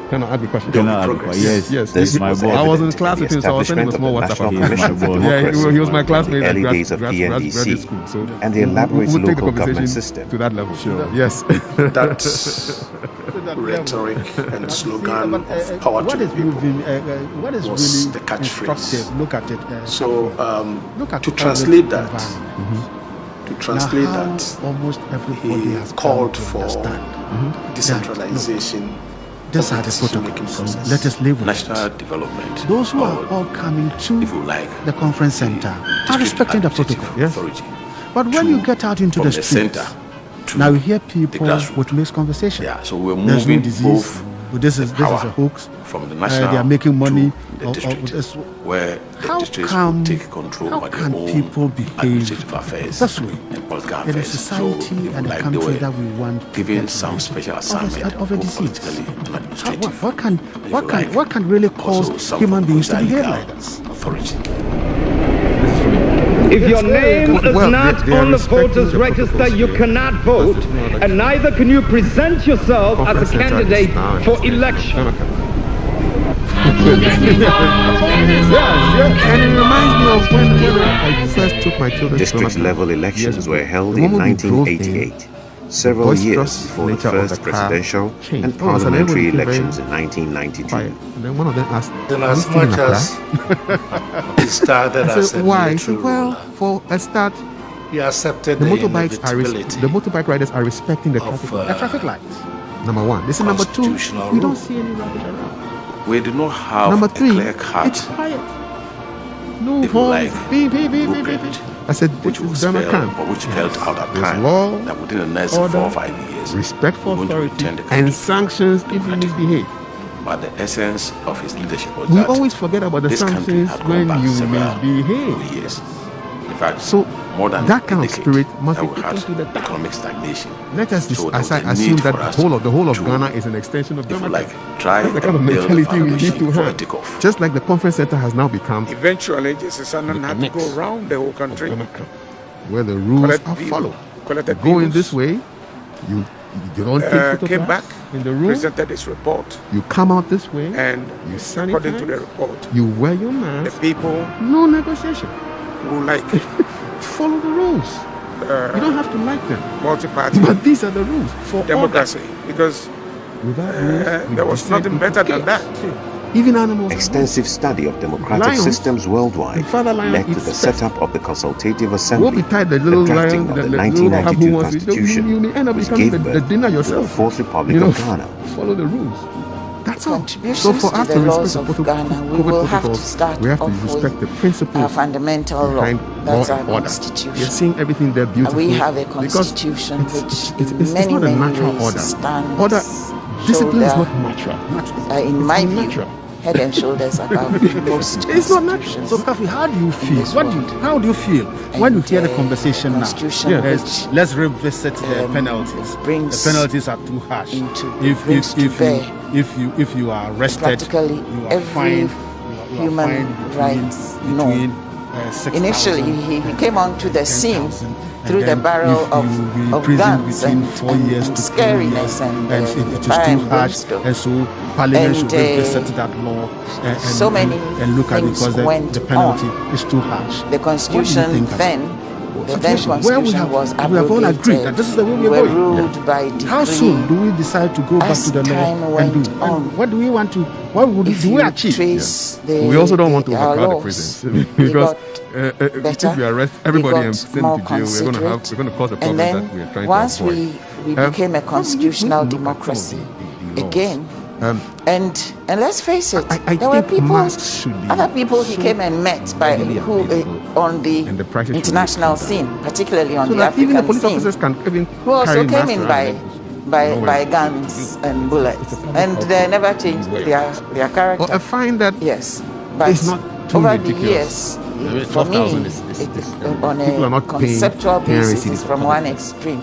[SPEAKER 2] Colonel Agri-Question.
[SPEAKER 3] Colonel
[SPEAKER 5] progress.
[SPEAKER 3] Agripa, yes,
[SPEAKER 2] Yes.
[SPEAKER 3] my
[SPEAKER 6] was
[SPEAKER 3] boss.
[SPEAKER 2] I was in
[SPEAKER 6] evident
[SPEAKER 2] class
[SPEAKER 6] in
[SPEAKER 2] with
[SPEAKER 6] the
[SPEAKER 2] him, so I was sending him a
[SPEAKER 6] establishment
[SPEAKER 2] small
[SPEAKER 6] of the
[SPEAKER 2] WhatsApp.
[SPEAKER 6] National Commission for
[SPEAKER 2] Yeah, he was my
[SPEAKER 6] Democracy
[SPEAKER 2] classmate
[SPEAKER 6] in the
[SPEAKER 2] at
[SPEAKER 6] early days of
[SPEAKER 2] graduate
[SPEAKER 6] PNDC
[SPEAKER 2] school. So
[SPEAKER 6] and the elaborate
[SPEAKER 2] we'll take the
[SPEAKER 6] local government
[SPEAKER 2] conversation
[SPEAKER 6] system.
[SPEAKER 2] to that level.
[SPEAKER 3] Sure.
[SPEAKER 2] Yes.
[SPEAKER 5] That rhetoric and slogan of power to
[SPEAKER 10] what
[SPEAKER 5] the
[SPEAKER 10] is
[SPEAKER 5] people.
[SPEAKER 10] moving, what is
[SPEAKER 5] was
[SPEAKER 10] really
[SPEAKER 5] the catchphrase.
[SPEAKER 10] instructive? Look at it.
[SPEAKER 5] So
[SPEAKER 10] look at
[SPEAKER 5] to
[SPEAKER 10] all
[SPEAKER 5] translate
[SPEAKER 10] this
[SPEAKER 5] that,
[SPEAKER 10] environment.
[SPEAKER 5] to translate
[SPEAKER 10] Now, how
[SPEAKER 5] that,
[SPEAKER 10] almost everybody
[SPEAKER 5] he
[SPEAKER 10] has
[SPEAKER 5] called
[SPEAKER 10] come to
[SPEAKER 5] for
[SPEAKER 10] understand.
[SPEAKER 5] decentralization.
[SPEAKER 10] These
[SPEAKER 5] of
[SPEAKER 10] are
[SPEAKER 5] the
[SPEAKER 10] the
[SPEAKER 5] decision-making
[SPEAKER 10] protocols.
[SPEAKER 5] process.
[SPEAKER 10] Let us live with
[SPEAKER 11] National
[SPEAKER 10] it.
[SPEAKER 11] development.
[SPEAKER 10] Those who are
[SPEAKER 11] or,
[SPEAKER 10] all coming to
[SPEAKER 11] if you like,
[SPEAKER 10] the conference center are respecting the
[SPEAKER 11] administrative
[SPEAKER 10] protocol.
[SPEAKER 2] Yes.
[SPEAKER 11] authority.
[SPEAKER 10] But when you get out into
[SPEAKER 11] From
[SPEAKER 10] the
[SPEAKER 11] the
[SPEAKER 10] streets,
[SPEAKER 11] center to
[SPEAKER 10] now you hear people
[SPEAKER 11] grassroots.
[SPEAKER 10] with mixed conversation.
[SPEAKER 11] Yeah, so we're
[SPEAKER 10] There's no
[SPEAKER 11] moving
[SPEAKER 10] disease.
[SPEAKER 11] both
[SPEAKER 10] This is a
[SPEAKER 11] power
[SPEAKER 10] hoax.
[SPEAKER 11] from the national
[SPEAKER 10] They are making money.
[SPEAKER 11] to the district,
[SPEAKER 10] this.
[SPEAKER 11] where the
[SPEAKER 10] How
[SPEAKER 11] districts
[SPEAKER 10] come-
[SPEAKER 11] will take control
[SPEAKER 10] how
[SPEAKER 11] of their
[SPEAKER 10] can
[SPEAKER 11] own
[SPEAKER 10] people behave
[SPEAKER 11] administrative affairs
[SPEAKER 10] this way
[SPEAKER 11] and political
[SPEAKER 10] in a
[SPEAKER 11] affairs.
[SPEAKER 10] society
[SPEAKER 11] so if
[SPEAKER 10] and a
[SPEAKER 11] like
[SPEAKER 10] country
[SPEAKER 11] they were
[SPEAKER 10] that we want to
[SPEAKER 11] given
[SPEAKER 10] get
[SPEAKER 11] some
[SPEAKER 10] rid
[SPEAKER 11] special
[SPEAKER 10] of
[SPEAKER 11] assignment,
[SPEAKER 10] a
[SPEAKER 11] both
[SPEAKER 10] disease?
[SPEAKER 11] politically and administrative.
[SPEAKER 10] What can really cause
[SPEAKER 11] Also some
[SPEAKER 10] human beings to
[SPEAKER 11] legal
[SPEAKER 10] behave like this?
[SPEAKER 11] authority.
[SPEAKER 7] If your name is
[SPEAKER 2] Well,
[SPEAKER 7] not
[SPEAKER 2] they are
[SPEAKER 7] on the
[SPEAKER 2] respecting
[SPEAKER 7] voters'
[SPEAKER 2] the
[SPEAKER 7] register,
[SPEAKER 2] protocols
[SPEAKER 7] you
[SPEAKER 2] here.
[SPEAKER 7] cannot vote, and neither can you present yourself as
[SPEAKER 2] Conference
[SPEAKER 7] a
[SPEAKER 2] center
[SPEAKER 7] candidate
[SPEAKER 2] is now
[SPEAKER 7] for
[SPEAKER 2] interesting.
[SPEAKER 7] election.
[SPEAKER 2] Yes. And it reminds me of when I first took my children to
[SPEAKER 6] District
[SPEAKER 2] Jonathan
[SPEAKER 6] level
[SPEAKER 2] years
[SPEAKER 6] elections
[SPEAKER 2] ago.
[SPEAKER 6] were held
[SPEAKER 2] The
[SPEAKER 6] in
[SPEAKER 2] moment we drove in,
[SPEAKER 6] 1988, several
[SPEAKER 2] boisterous
[SPEAKER 6] years before the
[SPEAKER 2] nature of
[SPEAKER 6] first
[SPEAKER 2] the car
[SPEAKER 6] presidential
[SPEAKER 2] changed.
[SPEAKER 6] and
[SPEAKER 2] All of a sudden,
[SPEAKER 6] parliamentary
[SPEAKER 2] everybody became
[SPEAKER 6] elections in
[SPEAKER 2] very
[SPEAKER 6] 1992.
[SPEAKER 2] quiet. And then one of them asked,
[SPEAKER 5] In
[SPEAKER 2] "Are you
[SPEAKER 5] as
[SPEAKER 2] still in
[SPEAKER 5] much
[SPEAKER 2] Accra?"
[SPEAKER 5] as he started
[SPEAKER 2] I
[SPEAKER 5] as
[SPEAKER 2] said,
[SPEAKER 5] a
[SPEAKER 2] why? He
[SPEAKER 5] military
[SPEAKER 2] said, well,
[SPEAKER 5] ruler,
[SPEAKER 2] for a start,
[SPEAKER 5] he accepted
[SPEAKER 2] the
[SPEAKER 5] the
[SPEAKER 2] the motorbike riders are respecting the
[SPEAKER 5] of,
[SPEAKER 2] traffic lights. Number one. This is number two.
[SPEAKER 5] constitutional
[SPEAKER 2] We don't
[SPEAKER 5] rule.
[SPEAKER 2] see any rubbish around.
[SPEAKER 11] We do not have
[SPEAKER 2] Number
[SPEAKER 11] a
[SPEAKER 2] three,
[SPEAKER 11] clear cut
[SPEAKER 2] it's quiet. No
[SPEAKER 11] If you
[SPEAKER 2] horns.
[SPEAKER 11] like,
[SPEAKER 2] Beep, beep, beep, beep, beep,
[SPEAKER 11] blueprint,
[SPEAKER 2] beep. I said,
[SPEAKER 11] which
[SPEAKER 2] this
[SPEAKER 11] will
[SPEAKER 2] is Donald
[SPEAKER 11] spell
[SPEAKER 2] Trump.
[SPEAKER 11] or which spelled out at
[SPEAKER 2] There's
[SPEAKER 11] time
[SPEAKER 2] law,
[SPEAKER 11] that within the next
[SPEAKER 2] order,
[SPEAKER 11] 4 or 5 years,
[SPEAKER 2] Respect for
[SPEAKER 11] we're going to
[SPEAKER 2] authority
[SPEAKER 11] return the country
[SPEAKER 2] and sanctions if you misbehave.
[SPEAKER 11] but the essence of his leadership was
[SPEAKER 2] We
[SPEAKER 11] that
[SPEAKER 2] always forget about the
[SPEAKER 11] this country
[SPEAKER 2] sanctions
[SPEAKER 11] had gone
[SPEAKER 2] when
[SPEAKER 11] back
[SPEAKER 2] you
[SPEAKER 11] several
[SPEAKER 2] misbehave.
[SPEAKER 11] years. In fact,
[SPEAKER 2] So
[SPEAKER 11] more than
[SPEAKER 2] that
[SPEAKER 11] a
[SPEAKER 2] kind of
[SPEAKER 11] decade
[SPEAKER 2] spirit must
[SPEAKER 11] that
[SPEAKER 2] be
[SPEAKER 11] we had
[SPEAKER 2] taken to the top.
[SPEAKER 11] economic stagnation.
[SPEAKER 2] Let us
[SPEAKER 11] So there was a
[SPEAKER 2] assume
[SPEAKER 11] need
[SPEAKER 2] that
[SPEAKER 11] for us
[SPEAKER 2] the whole of
[SPEAKER 11] to,
[SPEAKER 2] Ghana is an extension of
[SPEAKER 11] if you
[SPEAKER 2] Donald
[SPEAKER 11] like,
[SPEAKER 2] Trump.
[SPEAKER 11] try
[SPEAKER 2] That's the
[SPEAKER 11] and
[SPEAKER 2] kind of
[SPEAKER 11] build the
[SPEAKER 2] mentality we need
[SPEAKER 11] foundation
[SPEAKER 2] to
[SPEAKER 11] for a
[SPEAKER 2] have.
[SPEAKER 11] takeoff.
[SPEAKER 2] Just like the conference center has now become
[SPEAKER 9] Eventually, Jesus Annan had to go around the whole country.
[SPEAKER 2] where the rules
[SPEAKER 9] Collect
[SPEAKER 2] are
[SPEAKER 9] view-
[SPEAKER 2] followed.
[SPEAKER 9] collect the
[SPEAKER 2] Going
[SPEAKER 9] views.
[SPEAKER 2] this way, you
[SPEAKER 1] You don't take
[SPEAKER 9] came back
[SPEAKER 1] in the room.
[SPEAKER 9] Presented his report.
[SPEAKER 1] You come out this way.
[SPEAKER 9] And
[SPEAKER 1] you sanitize.
[SPEAKER 9] According to the report,
[SPEAKER 1] you wear your mask.
[SPEAKER 9] The people.
[SPEAKER 1] No negotiation.
[SPEAKER 9] Who like it.
[SPEAKER 1] Follow the rules. You don't have to like them.
[SPEAKER 9] Multi-party.
[SPEAKER 1] But these are the rules for
[SPEAKER 9] democracy.
[SPEAKER 1] Order.
[SPEAKER 9] Because there was nothing better than that.
[SPEAKER 1] Even animals.
[SPEAKER 6] Extensive study of democratic systems worldwide led to the setup of the Consultative Assembly, the drafting of the 1992 Constitution, which gave birth to the Fourth Republic of Ghana.
[SPEAKER 1] Follow the rules. That's all.
[SPEAKER 12] So for us to respect the Ghana, we will have to start
[SPEAKER 1] we have to respect the principles,
[SPEAKER 12] our fundamental law. That's our constitution.
[SPEAKER 1] You're seeing everything there beautiful.
[SPEAKER 12] And we have a constitution which in many
[SPEAKER 1] not a natural order. Order. Discipline is not natural.
[SPEAKER 12] In my view, head and shoulders above most.
[SPEAKER 10] It's not natural. So, Kafi, how do you feel? How do you feel when you hear the conversation now? Let's revisit the penalties. The penalties are too harsh. If you are arrested, you are fined.
[SPEAKER 12] Human rights norm. Initially, he came onto the scene through the barrel of guns and scariness and
[SPEAKER 10] it is too harsh, and so Parliament should revisit that law and look at it because the penalty is too harsh.
[SPEAKER 12] The Constitution the then Constitution was abrogated.
[SPEAKER 10] We have all agreed that this is the way we are going.
[SPEAKER 12] Ruled by decree.
[SPEAKER 10] How soon do we decide to go back to the law and do? What do we want to? What do we achieve?
[SPEAKER 1] We also don't want to overcrowd the prisons because if we arrest everybody and send to jail, we're going to cause a problem that we are trying to avoid.
[SPEAKER 12] Once we became a constitutional democracy again. And let's face it, there were people, other people he came and met by who on the international scene, particularly on the African scene, who also came in by guns and bullets, and they never changed their character.
[SPEAKER 1] Well, I find that
[SPEAKER 12] but
[SPEAKER 1] it's not too
[SPEAKER 12] over
[SPEAKER 1] ridiculous.
[SPEAKER 12] the years, for me, on a conceptual basis, it's from one extreme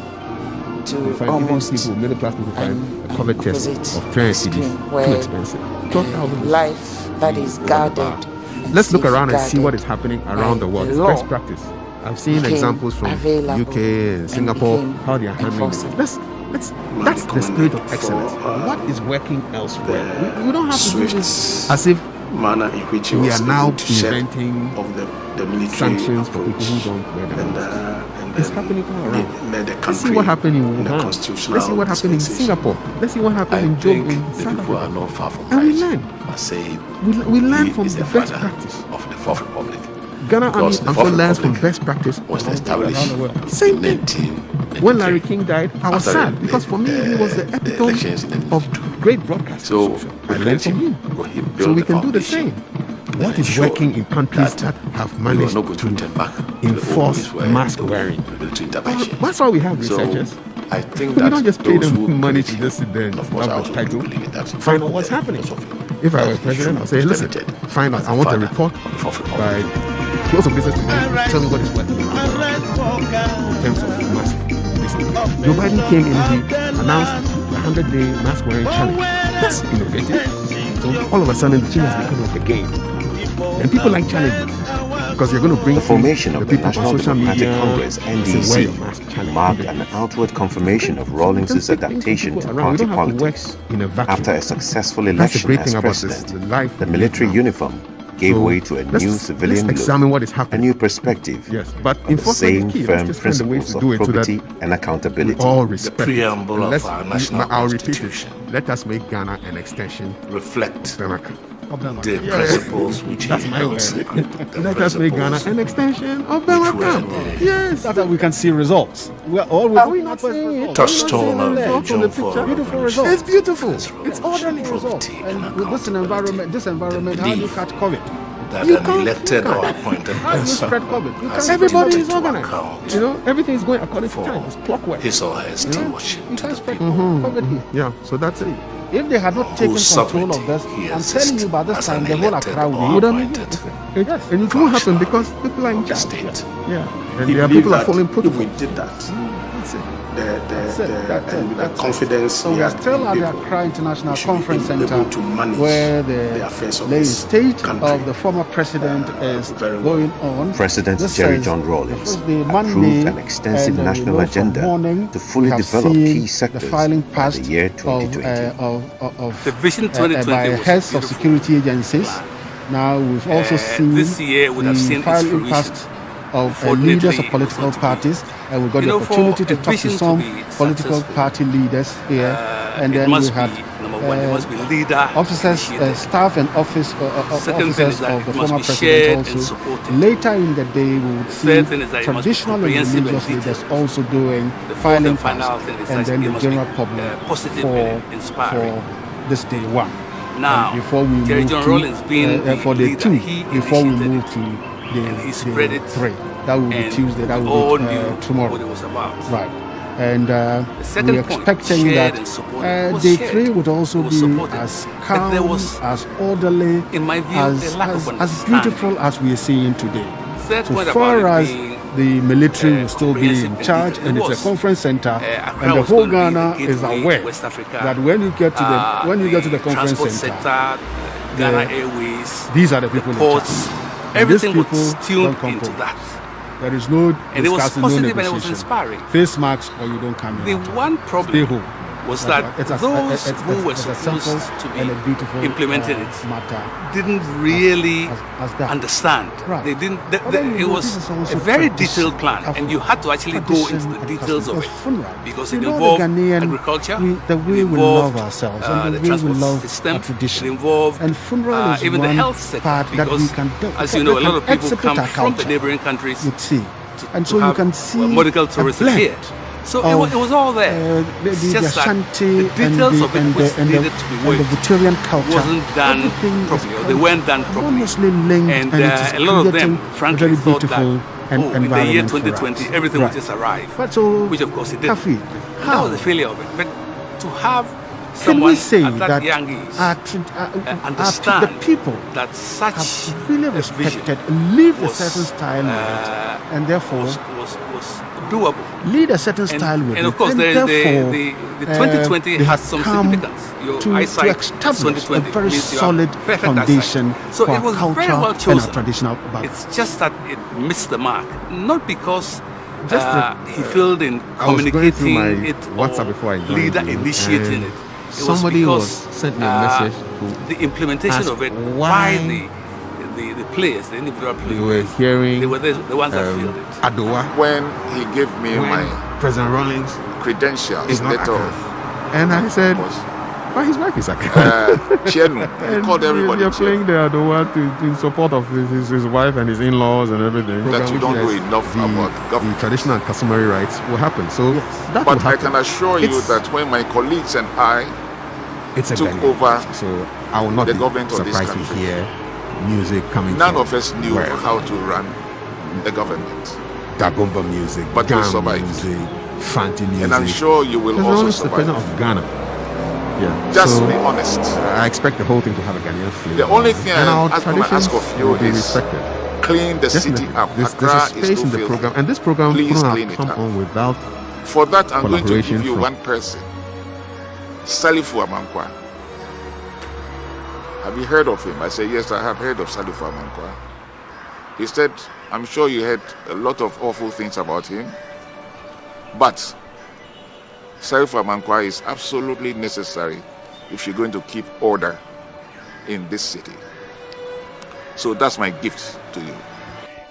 [SPEAKER 12] to almost
[SPEAKER 1] middle class people find a covered test of 20 cedis too expensive.
[SPEAKER 12] Life that is guarded.
[SPEAKER 1] Let's look around and see what is happening around the world. It's best practice. I've seen examples from UK and Singapore how they are handling it. That's the spirit of excellence. What is working elsewhere? We don't have to do this as if
[SPEAKER 11] manner in which
[SPEAKER 1] we are now inventing
[SPEAKER 11] of the military
[SPEAKER 1] sanctions for people who don't wear them. It's happening all around. Let's see what happened in Wuhan. Let's see what happened in Singapore. Let's see what happened in Job in South
[SPEAKER 11] Africa. Are not far from
[SPEAKER 1] and we learn. We learn from the best practice
[SPEAKER 11] of the Fourth Republic.
[SPEAKER 1] Ghana also learns from best practice
[SPEAKER 11] was established
[SPEAKER 1] around the world. Same thing. When Larry King died, I was sad because for me he was the epitome of great broadcasting.
[SPEAKER 11] So
[SPEAKER 1] I learned from him. So we can do the same. What is working in countries that have managed to enforce mask wearing? That's why we have researchers.
[SPEAKER 11] I think
[SPEAKER 1] we don't just pay them money to just sit there and have the title. Find out what's happening. If I were president, I'll say, listen, find out. I want a report by close of business today. Tell me what is working in terms of mask. Joe Biden came in, he announced the 100-day mask wearing challenge. That's innovative. So all of a sudden, the thing has become like a game. And people like challenges because you're going to bring
[SPEAKER 6] the formation of the
[SPEAKER 1] people
[SPEAKER 6] National
[SPEAKER 1] on social
[SPEAKER 6] Democratic
[SPEAKER 1] media,
[SPEAKER 6] Congress (NDC) marked an outward confirmation of Rawlings' adaptation to party politics. After a successful election as president, the military uniform gave way to a new civilian look, a new perspective,
[SPEAKER 1] but
[SPEAKER 6] the same firm principles of probity and accountability.
[SPEAKER 1] All respect.
[SPEAKER 11] The preamble of our national constitution.
[SPEAKER 1] Let us make Ghana an extension.
[SPEAKER 11] Reflect the principles which
[SPEAKER 1] that's my word. Let us make Ghana an extension of Bamaka. Yes,
[SPEAKER 10] so that we can see results.
[SPEAKER 1] Are we not seeing it?
[SPEAKER 11] Touchstone of the
[SPEAKER 10] beautiful results.
[SPEAKER 1] It's beautiful. It's orderly results.
[SPEAKER 10] And with this environment, how do you catch COVID?
[SPEAKER 11] That an elected or appointed person.
[SPEAKER 1] Everybody is organized. You know, everything is going according to time. It's clockwise.
[SPEAKER 11] His or her stewardship to the
[SPEAKER 10] people.
[SPEAKER 1] Yeah, so that's it.
[SPEAKER 10] If they had not taken control of this, I'm telling you, by this time the whole Accra would have been
[SPEAKER 1] yes, and it won't happen because people are in charge.
[SPEAKER 11] State.
[SPEAKER 1] Yeah, and there are people are following protocol.
[SPEAKER 11] If we did that,
[SPEAKER 1] that's it.
[SPEAKER 2] the
[SPEAKER 9] confidence.
[SPEAKER 10] So we are still at the Accra International Conference Center, where the state of the former president is going on.
[SPEAKER 6] President Jerry John Rawlings approved an extensive national agenda to fully develop key sectors by the year 2020.
[SPEAKER 13] The Vision 2020
[SPEAKER 10] by heads of security agencies. Now we've also seen
[SPEAKER 13] this year would have seen its fruition.
[SPEAKER 10] Of leaders of political parties, and we got the opportunity to talk to some political party leaders here, and then we had officers, staff and officers of the former president also. Later in the day, we would see traditional and religious leaders also doing filing past, and then the general public for this day one.
[SPEAKER 13] Now,
[SPEAKER 10] before we move to for the two, before we move to
[SPEAKER 13] he spread it
[SPEAKER 10] 3. That will be Tuesday. That will be tomorrow.
[SPEAKER 13] What it was about.
[SPEAKER 10] Right. And we're expecting that day 3 would also be as calm, as orderly,
[SPEAKER 13] in my view,
[SPEAKER 10] as beautiful as we are seeing today. So far as the military will still be in charge, and it's a conference center, and the whole Ghana is aware that when you get to the conference center,
[SPEAKER 13] Ghana Airways,
[SPEAKER 10] these are the people in charge.
[SPEAKER 13] Everything was tuned into that.
[SPEAKER 10] There is no
[SPEAKER 13] and it was
[SPEAKER 10] discussing,
[SPEAKER 13] positive
[SPEAKER 10] no
[SPEAKER 13] and it was inspiring.
[SPEAKER 10] Face masks or you don't come in.
[SPEAKER 13] The one problem was that those who were supposed to be implementing it didn't really understand.
[SPEAKER 10] Right.
[SPEAKER 13] They didn't. It was a very detailed plan, and you had to actually go into the details of it because it involved agriculture,
[SPEAKER 10] the way we love ourselves, and
[SPEAKER 13] the
[SPEAKER 10] way
[SPEAKER 13] transport
[SPEAKER 10] we love
[SPEAKER 13] system.
[SPEAKER 10] our tradition.
[SPEAKER 13] It involved
[SPEAKER 10] even
[SPEAKER 13] the health sector because, as you know, a lot of people come from the neighboring countries
[SPEAKER 10] and so you can see
[SPEAKER 13] medical tourism here. So it was all there. It's just that the details of it which needed to be worked wasn't done properly, or they weren't done properly. And a lot of them, frankly, thought that, in the year 2020, everything would just arrive, which of course it didn't. That was the failure of it. But to have someone at that young age understand
[SPEAKER 10] the people
[SPEAKER 13] that such
[SPEAKER 10] have really respected, live a certain style with it, and therefore
[SPEAKER 13] was doable.
[SPEAKER 10] Lead a certain style with it.
[SPEAKER 13] And of course, the 2020 has some significance. Your eyesight,
[SPEAKER 10] to establish
[SPEAKER 13] 2020
[SPEAKER 10] a very solid
[SPEAKER 13] foundation
[SPEAKER 10] for
[SPEAKER 13] it was
[SPEAKER 10] culture
[SPEAKER 13] very well chosen.
[SPEAKER 10] And our traditional background.
[SPEAKER 13] It's just that it missed the mark, not because he failed in communicating it
[SPEAKER 1] WhatsApp before I joined
[SPEAKER 13] leader initiating it.
[SPEAKER 1] Somebody sent me a message.
[SPEAKER 13] The implementation of it by the players, the individual players.
[SPEAKER 1] They were hearing.
[SPEAKER 13] They were the ones that filled it.
[SPEAKER 1] Adowa.
[SPEAKER 9] When he gave me my
[SPEAKER 1] President Rawlings
[SPEAKER 9] credentials, letter,
[SPEAKER 1] and I said, "Why his wife is Accra?"
[SPEAKER 9] Chenu. He called everybody.
[SPEAKER 1] You're playing the Adowa in support of his wife and his in-laws and everything.
[SPEAKER 9] That you don't know enough about government.
[SPEAKER 1] The traditional and customary rights will happen. So that
[SPEAKER 9] but
[SPEAKER 1] will happen.
[SPEAKER 9] I can assure you that when my colleagues and I took over,
[SPEAKER 1] so I will not
[SPEAKER 9] the
[SPEAKER 1] be
[SPEAKER 9] government of this
[SPEAKER 1] surprised to
[SPEAKER 9] country,
[SPEAKER 1] hear music coming.
[SPEAKER 9] None of us knew how to run the government.
[SPEAKER 1] Dagomba music,
[SPEAKER 9] but we survived.
[SPEAKER 1] Music, Fanti music,
[SPEAKER 9] and I'm sure you will also survive.
[SPEAKER 1] The president of Ghana. Yeah.
[SPEAKER 9] Just be honest.
[SPEAKER 1] I expect the whole thing to have a Ghanaian flavor.
[SPEAKER 9] The only thing I'm going to ask of you is clean the
[SPEAKER 1] city
[SPEAKER 9] up.
[SPEAKER 1] There's a space in the program, and this program
[SPEAKER 9] please
[SPEAKER 1] clean it up. On without.
[SPEAKER 9] For that, I'm going to give you one person, Salifu Amankwa. Have you heard of him? I said, yes, I have heard of Salifu Amankwa. He said, I'm sure you heard a lot of awful things about him, but Salifu Amankwa is absolutely necessary if you're going to keep order in this city. So that's my gift to you.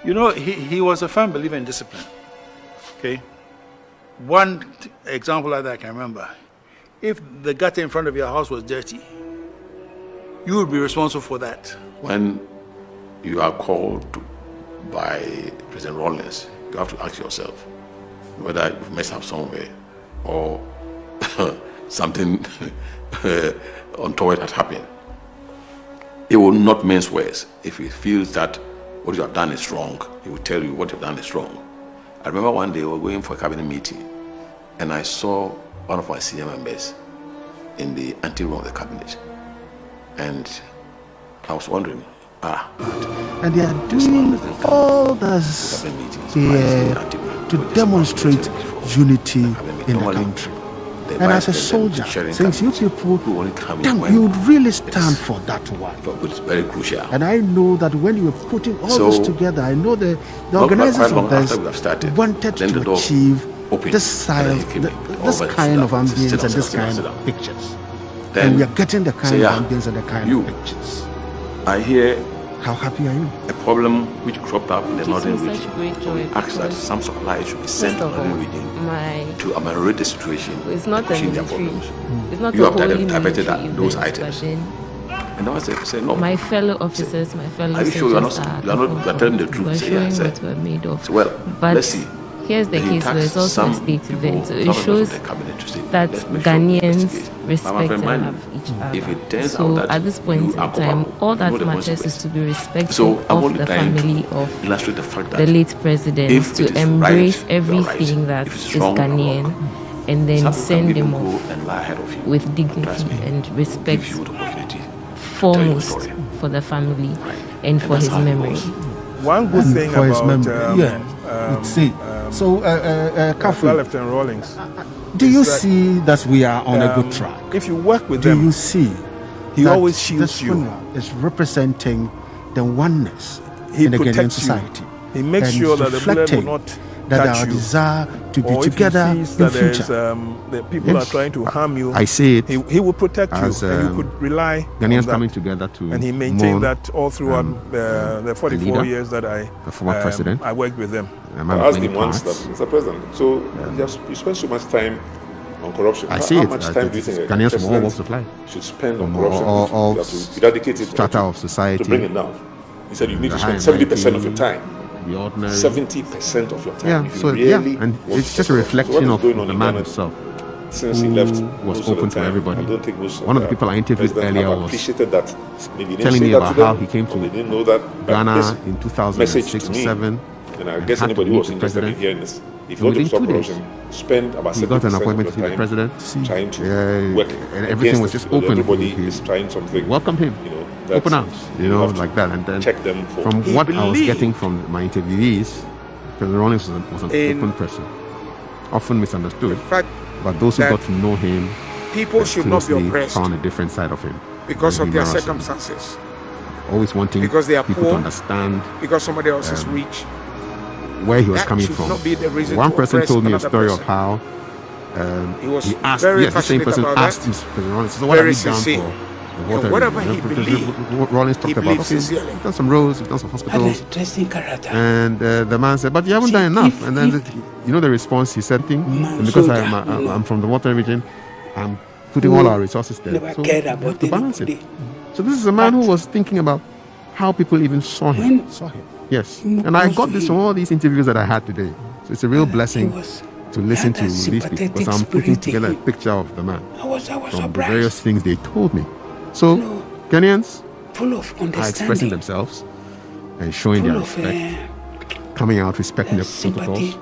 [SPEAKER 14] You know, he was a firm believer in discipline. Okay? One example like that I can remember. If the gutter in front of your house was dirty, you would be responsible for that.
[SPEAKER 15] When you are called by President Rawlings, you have to ask yourself whether you've messed up somewhere or something untoward has happened. He will not mince words. If he feels that what you have done is wrong, he will tell you what you have done is wrong. I remember one day we were going for a cabinet meeting and I saw one of my senior members in the anteroom of the cabinet. And I was wondering,
[SPEAKER 10] And they are doing all this here to demonstrate unity in the country. And as a soldier, since you people, you would really stand for that one.
[SPEAKER 15] It's very crucial.
[SPEAKER 10] And I know that when you were putting all this together, I know the organizers of this wanted to achieve this kind of ambience and this kind of pictures. And we are getting the kind of ambience and the kind of pictures.
[SPEAKER 15] I hear.
[SPEAKER 10] How happy are you?
[SPEAKER 15] A problem which cropped up in the northern region asks that some supplies should be sent to the northern region to ameliorate the situation.
[SPEAKER 4] It's not a military. It's not
[SPEAKER 15] you
[SPEAKER 4] a
[SPEAKER 15] have
[SPEAKER 4] wholly
[SPEAKER 15] diverted
[SPEAKER 4] military
[SPEAKER 15] those
[SPEAKER 4] event,
[SPEAKER 15] items.
[SPEAKER 4] And
[SPEAKER 15] I was saying, no.
[SPEAKER 4] My fellow officers, my fellow
[SPEAKER 15] soldiers
[SPEAKER 4] soldiers
[SPEAKER 15] you are telling the truth.
[SPEAKER 4] We're showing what we're made of.
[SPEAKER 15] Well,
[SPEAKER 4] but
[SPEAKER 15] let's see.
[SPEAKER 4] Here's the case where it's also a state event. So it shows that Ghanaians respect and have each other. So at this point in time, all that matters is to be respectful of the family of the late president, to embrace everything that is Ghanaian, and then send him off with dignity and respect foremost for the family and for his memory.
[SPEAKER 16] One good thing about
[SPEAKER 10] let's see. So,
[SPEAKER 16] Lieutenant Rawlings,
[SPEAKER 10] do you see that we are on a good track?
[SPEAKER 16] If you work with them,
[SPEAKER 10] do you see
[SPEAKER 16] he always shields you?
[SPEAKER 10] Is representing the oneness
[SPEAKER 16] in the
[SPEAKER 10] Ghanaian society.
[SPEAKER 16] He makes sure that the bullet will not
[SPEAKER 10] that
[SPEAKER 16] touch
[SPEAKER 10] our
[SPEAKER 16] you.
[SPEAKER 10] desire to be
[SPEAKER 16] or
[SPEAKER 10] together
[SPEAKER 16] if he sees that
[SPEAKER 10] in future.
[SPEAKER 16] The people are trying to harm you.
[SPEAKER 1] I see it.
[SPEAKER 16] He will protect
[SPEAKER 1] as,
[SPEAKER 16] you, and you could rely
[SPEAKER 1] Ghanaians
[SPEAKER 16] on that.
[SPEAKER 1] coming together to
[SPEAKER 16] and he maintained that all throughout the 44 years that
[SPEAKER 1] the former president.
[SPEAKER 16] I worked with them.
[SPEAKER 9] I asked him once that, Mr. President, so you spend so much time on corruption.
[SPEAKER 1] I see
[SPEAKER 9] how
[SPEAKER 1] it.
[SPEAKER 9] much time do you think
[SPEAKER 1] Ghanaians from all walks of life
[SPEAKER 9] should spend on corruption to eradicate it,
[SPEAKER 1] strata of society,
[SPEAKER 9] to bring it down? He said you need to spend 70% of your time.
[SPEAKER 1] The ordinary
[SPEAKER 9] 70% of your time.
[SPEAKER 1] Yeah,
[SPEAKER 9] if you
[SPEAKER 1] so
[SPEAKER 9] really
[SPEAKER 1] and it's just a reflection of the man himself.
[SPEAKER 9] Since he left,
[SPEAKER 1] was open to everybody.
[SPEAKER 9] I don't think
[SPEAKER 1] one of the people I interviewed earlier was
[SPEAKER 9] appreciated that.
[SPEAKER 1] telling me about how he came to
[SPEAKER 9] didn't know that
[SPEAKER 1] Ghana in 2006 or 2007.
[SPEAKER 9] And I guess anybody who was interested in hearing this, if you want to stop corruption, spend about 70%
[SPEAKER 1] got an appointment
[SPEAKER 9] of
[SPEAKER 1] to
[SPEAKER 9] your
[SPEAKER 1] the
[SPEAKER 9] time
[SPEAKER 1] president.
[SPEAKER 9] trying to work,
[SPEAKER 1] and everything was just open.
[SPEAKER 9] Everybody is trying something.
[SPEAKER 1] Welcome him. Open arms, like that. And then
[SPEAKER 9] check them for.
[SPEAKER 1] From what I was getting from my interviewees, President Rawlings was an open person, often misunderstood. But those who got to know him,
[SPEAKER 2] people should not be oppressed,
[SPEAKER 1] found a different side of him
[SPEAKER 2] because of their circumstances.
[SPEAKER 1] Always wanting
[SPEAKER 2] because they are
[SPEAKER 1] people
[SPEAKER 2] poor,
[SPEAKER 1] to understand
[SPEAKER 2] because somebody else is rich,
[SPEAKER 1] where he was coming from. One person told me a story of how he asked, the same person asked Mr. President Rawlings, so what have you done for the water?
[SPEAKER 2] Whatever he believed,
[SPEAKER 1] Rawlings talked about, okay, we've done some roads, we've done some hospitals. And the man said, but you haven't done enough. And then, the response he said, and because I'm from the water region, I'm putting all our resources there. So we have to balance it. So this is a man who was thinking about how people even saw him. Yes. And I got this from all these interviews that I had today. So it's a real blessing to listen to these people, because I'm putting together a picture of the man from the various things they told me. So Ghanaians are expressing themselves and showing their respect, coming out, respecting the protocols,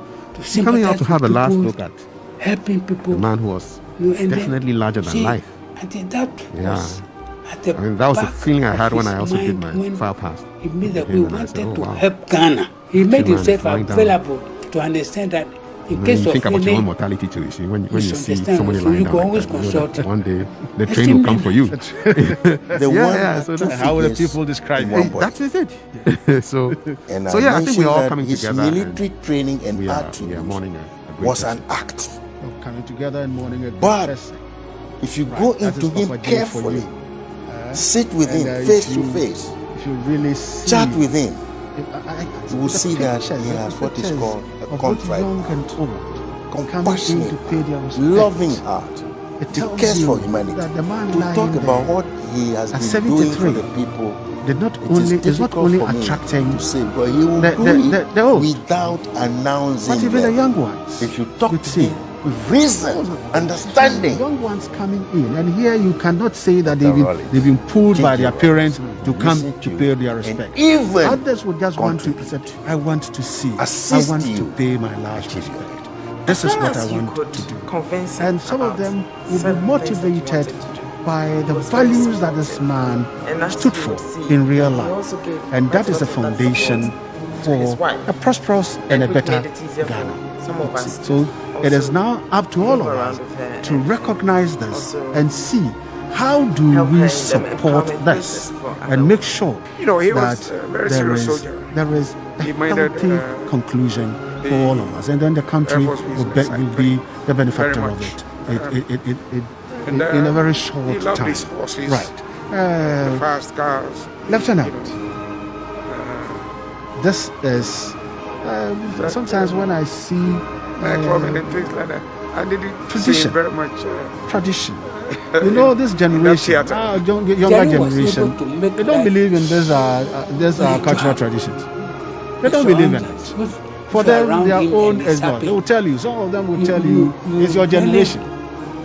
[SPEAKER 1] coming out to have a last look at
[SPEAKER 17] helping people,
[SPEAKER 1] the man who was definitely larger than life.
[SPEAKER 17] I think that was
[SPEAKER 1] that was the feeling I had when I also did my file pass.
[SPEAKER 17] He made that we wanted to help Ghana. He made himself available to understand that in case
[SPEAKER 1] you
[SPEAKER 17] of
[SPEAKER 1] think about your own mortality too. You see, when you see somebody lying down, like that, one day the train will come for you.
[SPEAKER 10] So how will the people describe it?
[SPEAKER 1] That is it. so I think we're all coming together.
[SPEAKER 18] Military training and attributes was an act.
[SPEAKER 10] Coming together and mourning a
[SPEAKER 18] but if you go into him carefully, sit with him face to face,
[SPEAKER 10] if you really
[SPEAKER 18] chat with him, you will see that he has what is called a contrite heart, compassionate, loving heart. He cares for humanity. We talk about what he has been doing for the people.
[SPEAKER 10] Is not only attracting
[SPEAKER 18] to say, but he will do it without announcing.
[SPEAKER 10] But even the young ones,
[SPEAKER 18] if you talk to him with reason, understanding.
[SPEAKER 10] Young ones coming in, and here you cannot say that they've been pulled by their parents to come to pay their respect.
[SPEAKER 18] Even
[SPEAKER 10] others would just want to say, I want to see, I want to pay my last respect. This is what I want to do. And some of them will be motivated by the values that this man stood for in real life. And that is the foundation for a prosperous and a better Ghana. So it is now up to all of us to recognize this and see how do we support this and make sure that there is a healthy conclusion for all of us, and then the country will be the benefactor of it. In a very short time. Right.
[SPEAKER 16] The fast cars.
[SPEAKER 10] Lieutenant, this is sometimes when I see
[SPEAKER 16] and things like that, I didn't
[SPEAKER 10] tradition.
[SPEAKER 16] See very much
[SPEAKER 10] tradition. You know, this generation, younger generation, they don't believe in this cultural traditions. They don't believe in it. For them, their own is not. They will tell you. Some of them will tell you it's your generation.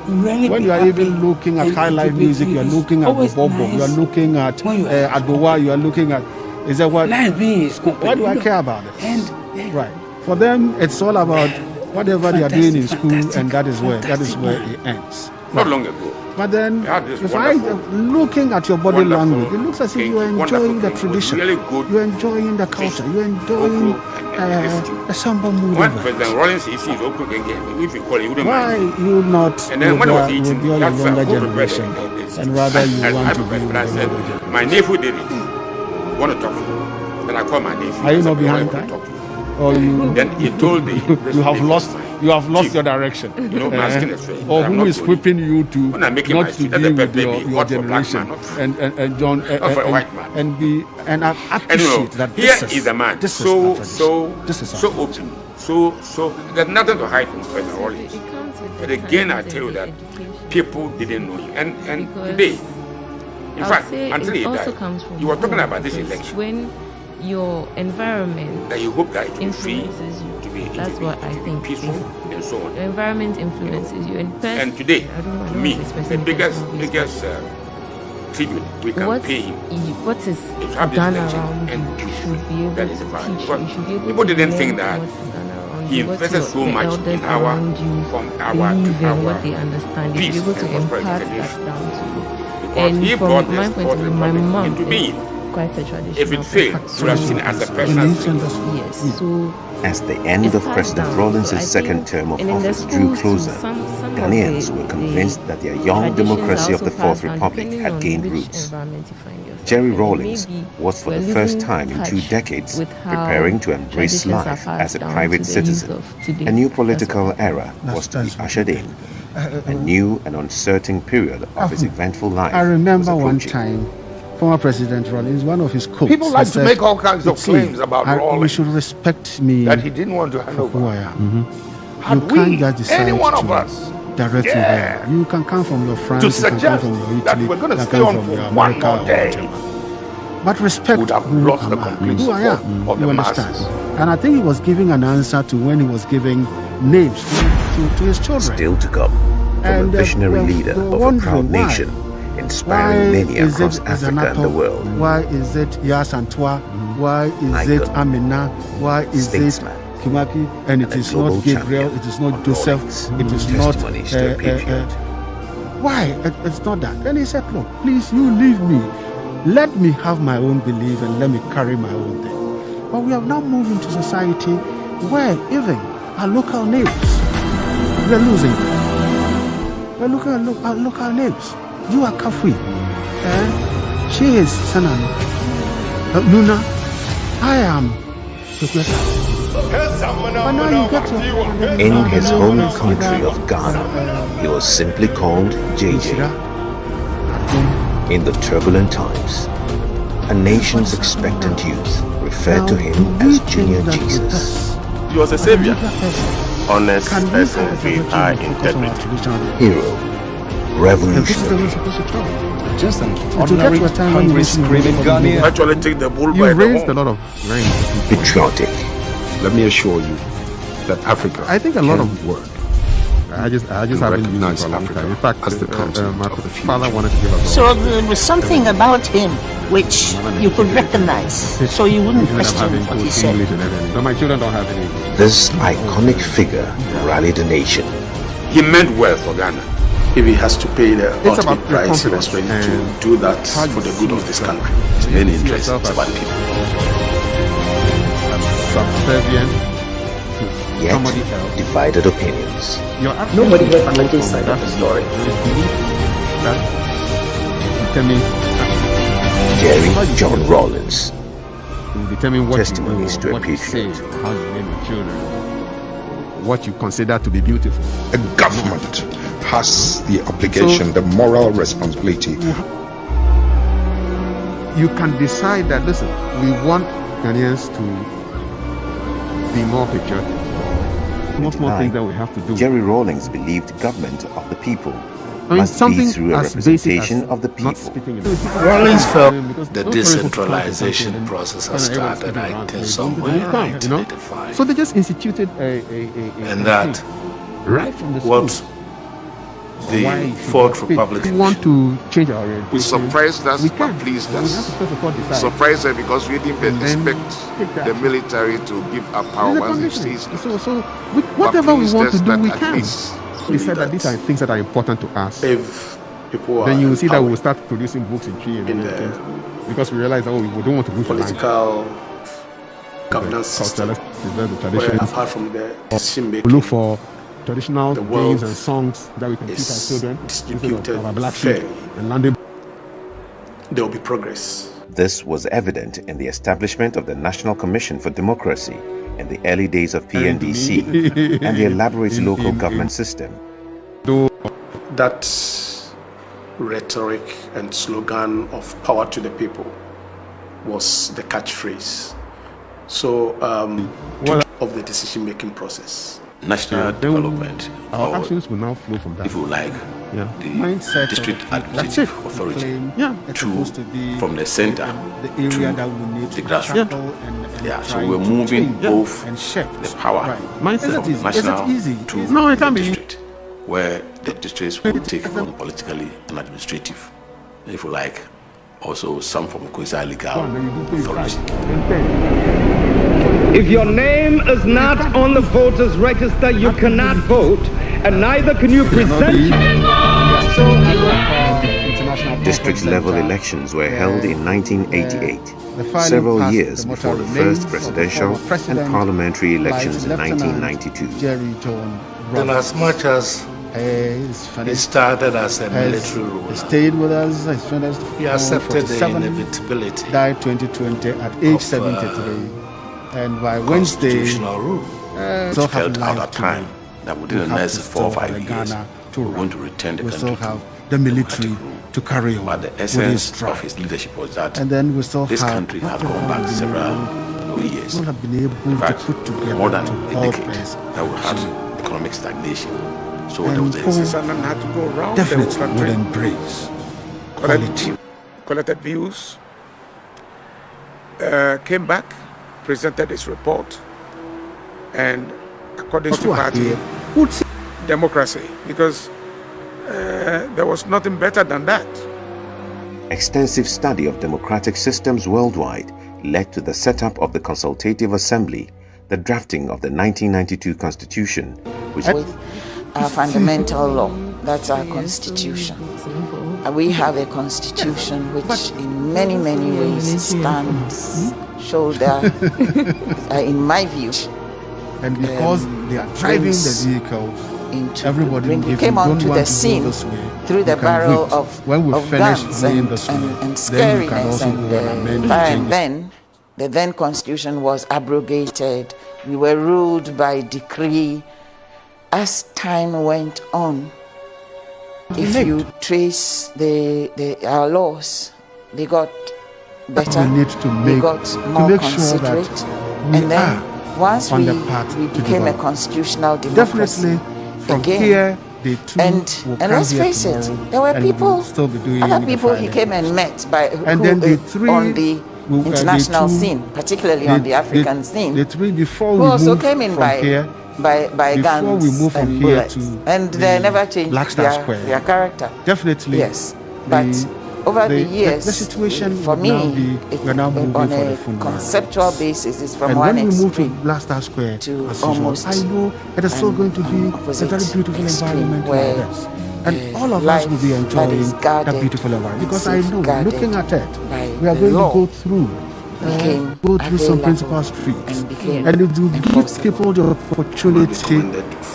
[SPEAKER 10] When you are even looking at high life music, you are looking at Bobo, you are looking at Adowa, you are looking at, is that what? Why do I care about it? Right. For them, it's all about whatever they are doing in school, and that is where it ends.
[SPEAKER 15] Not long ago.
[SPEAKER 10] But then, if I looking at your body language, it looks as if you are enjoying the tradition, you are enjoying the culture, you are enjoying the samba mood.
[SPEAKER 15] When President Rawlings is okay again, if you call it,
[SPEAKER 10] why you not
[SPEAKER 15] and then when I was
[SPEAKER 10] with
[SPEAKER 15] eating,
[SPEAKER 10] your
[SPEAKER 15] that's
[SPEAKER 10] younger
[SPEAKER 15] a
[SPEAKER 10] generation, and rather you want to be with the younger generation?
[SPEAKER 15] My nephew did it. Want to talk to you? Then I called my nephew.
[SPEAKER 10] Are you not behind time? Or you?
[SPEAKER 15] Then he told me
[SPEAKER 10] you have lost. You have lost your direction.
[SPEAKER 15] You know, my skin is straight.
[SPEAKER 10] Or who is whipping you to not to deal with your generation and John and be and appreciate that
[SPEAKER 15] this is a man so open, so there's nothing to hide from President Rawlings. But again, I tell you that people didn't know him, and today, in fact, until he died, you were talking about this election.
[SPEAKER 4] When your environment
[SPEAKER 15] that you hope that it
[SPEAKER 4] influences you. That's what I think.
[SPEAKER 15] Peaceful and so on.
[SPEAKER 4] Your environment influences you.
[SPEAKER 15] And today, to me, the biggest tribute we can pay him.
[SPEAKER 4] What is done around you should be able to teach you. Should be able
[SPEAKER 15] people
[SPEAKER 4] to
[SPEAKER 15] didn't think that he invested so much in our from our to our
[SPEAKER 4] what they understand. They should be able to impart that down to you.
[SPEAKER 15] Because he brought
[SPEAKER 4] my point of view, my mom
[SPEAKER 15] into being.
[SPEAKER 4] Quite a traditional.
[SPEAKER 15] If it failed, we have seen it as a personal thing.
[SPEAKER 4] Yes. So
[SPEAKER 6] as the end of President Rawlings' second term of office drew closer, Ghanaians were convinced that their young democracy of the Fourth Republic had gained roots. Jerry Rawlings was for the first time in 2 decades preparing to embrace life as a private citizen. A new political era was to be ushered in. A new and uncertain period of his eventful life.
[SPEAKER 10] I remember one time, former President Rawlings, one of his quotes.
[SPEAKER 16] People like to make all kinds of claims about Rawlings.
[SPEAKER 10] You should respect me.
[SPEAKER 16] That he didn't want to hand over.
[SPEAKER 10] Who I am. You can't just decide
[SPEAKER 16] any one of us,
[SPEAKER 10] direct me there. You can come from your France,
[SPEAKER 16] to suggest
[SPEAKER 10] you can come from your
[SPEAKER 16] that
[SPEAKER 10] Italy,
[SPEAKER 16] we're going to stay on for one more day.
[SPEAKER 10] But respect
[SPEAKER 16] would have lost the complete
[SPEAKER 10] who I am.
[SPEAKER 16] of
[SPEAKER 10] you
[SPEAKER 16] the
[SPEAKER 10] understand?
[SPEAKER 16] masses.
[SPEAKER 10] And I think he was giving an answer to when he was giving names to his children.
[SPEAKER 6] Still to come from a visionary leader of a proud nation, inspiring many across Africa and the world.
[SPEAKER 10] Why is it Yasantua? Why is it Amina? Why is it Kimaki? And it is not Gabriel, it is not Joseph, it is not... why? It's not that. Then he said, look, please, you leave me. Let me have my own belief and let me carry my own thing. But we have now moved into society where even our local names, we are losing. We're looking at our local names. You are Kafui. She is Sanan. Luna. I am.
[SPEAKER 6] In his home country of Ghana, he was simply called JJ. In the turbulent times, a nation's expectant youth referred to him as Junior Jesus.
[SPEAKER 8] He was a savior. Honest person with high integrity.
[SPEAKER 6] Hero. Revolutionary.
[SPEAKER 8] Just an ordinary, hungry, screaming Ghanaian.
[SPEAKER 16] Actually take the bull
[SPEAKER 1] You
[SPEAKER 16] by the
[SPEAKER 1] raised
[SPEAKER 16] horn.
[SPEAKER 1] a lot of grain.
[SPEAKER 6] Patriotic.
[SPEAKER 8] Let me assure you that Africa.
[SPEAKER 1] I think a lot of work. I just haven't used it for a long
[SPEAKER 8] Africa
[SPEAKER 1] time. In fact,
[SPEAKER 8] as the continent
[SPEAKER 1] my
[SPEAKER 8] of the
[SPEAKER 1] father wanted to give us
[SPEAKER 19] So there was something about him which you could recognize, so you wouldn't question what he said.
[SPEAKER 1] So my children don't have any.
[SPEAKER 6] This iconic figure rallied the nation.
[SPEAKER 15] He meant well for Ghana.
[SPEAKER 7] if he has to pay the ultimate price, he was ready to do that for the good of this country. It's main interest, it's about people.
[SPEAKER 1] Subservient to
[SPEAKER 6] Yet,
[SPEAKER 1] somebody else.
[SPEAKER 6] divided opinions.
[SPEAKER 20] Nobody heard the Monday side of the story.
[SPEAKER 6] Jerry John Rawlings.
[SPEAKER 1] Determine what
[SPEAKER 6] Testimonies
[SPEAKER 1] you,
[SPEAKER 6] to a
[SPEAKER 1] what you
[SPEAKER 6] patriot.
[SPEAKER 1] say, how you name your children, what you consider to be beautiful.
[SPEAKER 2] A government has the obligation, the moral responsibility.
[SPEAKER 1] You can decide that, listen, we want Ghanaians to be more patriotic. Much more things that we have to do.
[SPEAKER 6] Jerry Rawlings believed government of the people
[SPEAKER 1] I mean,
[SPEAKER 6] must be through a representation of the people.
[SPEAKER 11] Rawlings felt the decentralization process has started, I think, somewhere in 1985.
[SPEAKER 1] So they just instituted
[SPEAKER 11] and that
[SPEAKER 1] right from the
[SPEAKER 11] what the Fourth Republic
[SPEAKER 1] want to change our orientation.
[SPEAKER 9] We surprised us, but pleased us. Surprised us because we didn't expect the military to give up power once they seized it.
[SPEAKER 1] So whatever we want to do, we can. We said that these are things that are important to us.
[SPEAKER 7] If people
[SPEAKER 1] then you will see that we will
[SPEAKER 7] empowered
[SPEAKER 1] start producing books in tree and because we realize that we don't want to do
[SPEAKER 7] political governance system, where apart from the decision making,
[SPEAKER 1] we look for traditional
[SPEAKER 7] the
[SPEAKER 1] games and
[SPEAKER 7] wealth
[SPEAKER 1] songs that we can teach our children
[SPEAKER 7] distributed
[SPEAKER 1] of our black sheep
[SPEAKER 7] fairly,
[SPEAKER 1] and landing.
[SPEAKER 7] there will be progress.
[SPEAKER 6] This was evident in the establishment of the National Commission for Democracy in the early days of PNDC and the elaborate local government system.
[SPEAKER 7] That rhetoric and slogan of power to the people was the catchphrase. So, of the decision-making process.
[SPEAKER 15] National development.
[SPEAKER 1] Our actions will now flow from that.
[SPEAKER 15] If you like,
[SPEAKER 1] the
[SPEAKER 15] mindset district administrative authority from the center
[SPEAKER 10] the area that we need
[SPEAKER 15] the grassroots. So we're moving both the power
[SPEAKER 1] mindset
[SPEAKER 15] from national to
[SPEAKER 1] no, it can be
[SPEAKER 15] district, where the districts will take on politically and administrative, if you like, also some from quasi-legal authority.
[SPEAKER 7] If your name is not on the voters' register, you cannot vote, and neither can you present.
[SPEAKER 6] District-level elections were held in 1988, several years before the first presidential and parliamentary elections in 1992.
[SPEAKER 11] And as much as he started as a military ruler,
[SPEAKER 10] stayed with us,
[SPEAKER 11] he accepted the inevitability.
[SPEAKER 10] Died 2020 at age 73. And by Wednesday,
[SPEAKER 15] it felt out of time that within the next 4 or 5 years, we're going to return the country to
[SPEAKER 10] the military to carry on.
[SPEAKER 15] But the essence of his leadership was that
[SPEAKER 10] and then we still
[SPEAKER 15] this country had gone back several years.
[SPEAKER 10] We have been able to put together
[SPEAKER 15] more than a decade that we had economic stagnation. So there was
[SPEAKER 16] had to go around
[SPEAKER 10] definitely would embrace
[SPEAKER 16] collected views, came back, presented his report, and according to party democracy, because there was nothing better than that.
[SPEAKER 6] Extensive study of democratic systems worldwide led to the setup of the Consultative Assembly, the drafting of the 1992 Constitution, which
[SPEAKER 12] with our fundamental law, that's our constitution. We have a constitution which in many ways stands shoulder, in my view.
[SPEAKER 10] And because they are driving the vehicles, everybody
[SPEAKER 12] came onto the scene through the barrel of guns and scariness and then the then constitution was abrogated. We were ruled by decree. As time went on, if you trace our laws, they got better, we got more considerate, and then once we became a constitutional democracy again, and let's face it, there were people, other people he came and met on the international scene, particularly on the African scene, who also came in by guns and bullets, and they never changed their character.
[SPEAKER 10] Definitely,
[SPEAKER 12] yes, but over the years, the situation for me, on a conceptual basis, is from one extreme to almost
[SPEAKER 10] I know it is still going to be a very beautiful environment
[SPEAKER 12] where
[SPEAKER 10] And all of us will be enjoying that beautiful environment. Because I know, looking at it, we are going to go through some principal streets. And it will give people the opportunity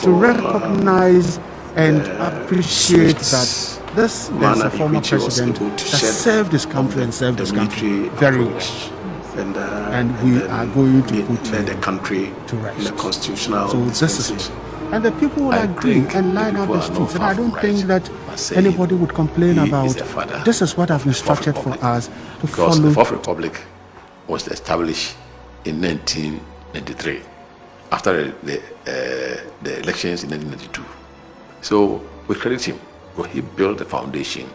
[SPEAKER 10] to recognize and appreciate that this is a former president that served this country and served this country very well. And we are going to put the country to rest. In the constitutional so this is it. And the people will agree and line up the streets. And I don't think that anybody would complain about this is what I've instructed for us to follow.
[SPEAKER 15] Because the Fourth Republic was established in 1993 after the elections in 1992. So we credit him because he built the foundation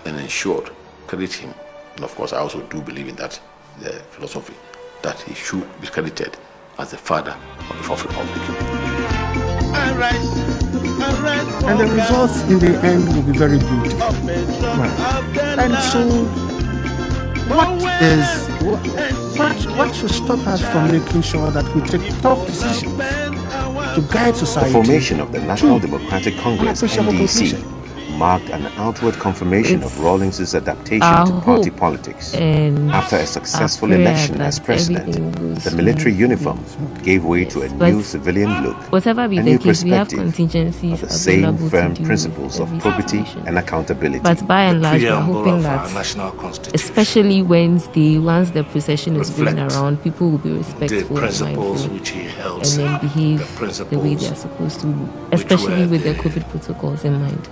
[SPEAKER 15] and ensured, credit him. And of course, I also do believe in that the philosophy that he should be credited as the father of the Fourth Republic.
[SPEAKER 10] And the results in the end will be very beautiful. Right. And so, what should stop us from making sure that we take tough decisions to guide society?
[SPEAKER 6] The formation of the National Democratic Congress (NDC) marked an outward confirmation of Rawlings' adaptation to party politics. After a successful election as president, the military uniform gave way to a new civilian look,
[SPEAKER 4] whatever be
[SPEAKER 6] a
[SPEAKER 4] the
[SPEAKER 6] new
[SPEAKER 4] case, we have
[SPEAKER 6] perspective
[SPEAKER 4] contingencies
[SPEAKER 6] of the same
[SPEAKER 4] available
[SPEAKER 6] firm
[SPEAKER 4] to do
[SPEAKER 6] principles of probity and accountability.
[SPEAKER 4] But by and large, we're hoping that, especially once the procession is going around, people will be respectful and mindful and then behave the way they are supposed to, especially with the COVID protocols in mind.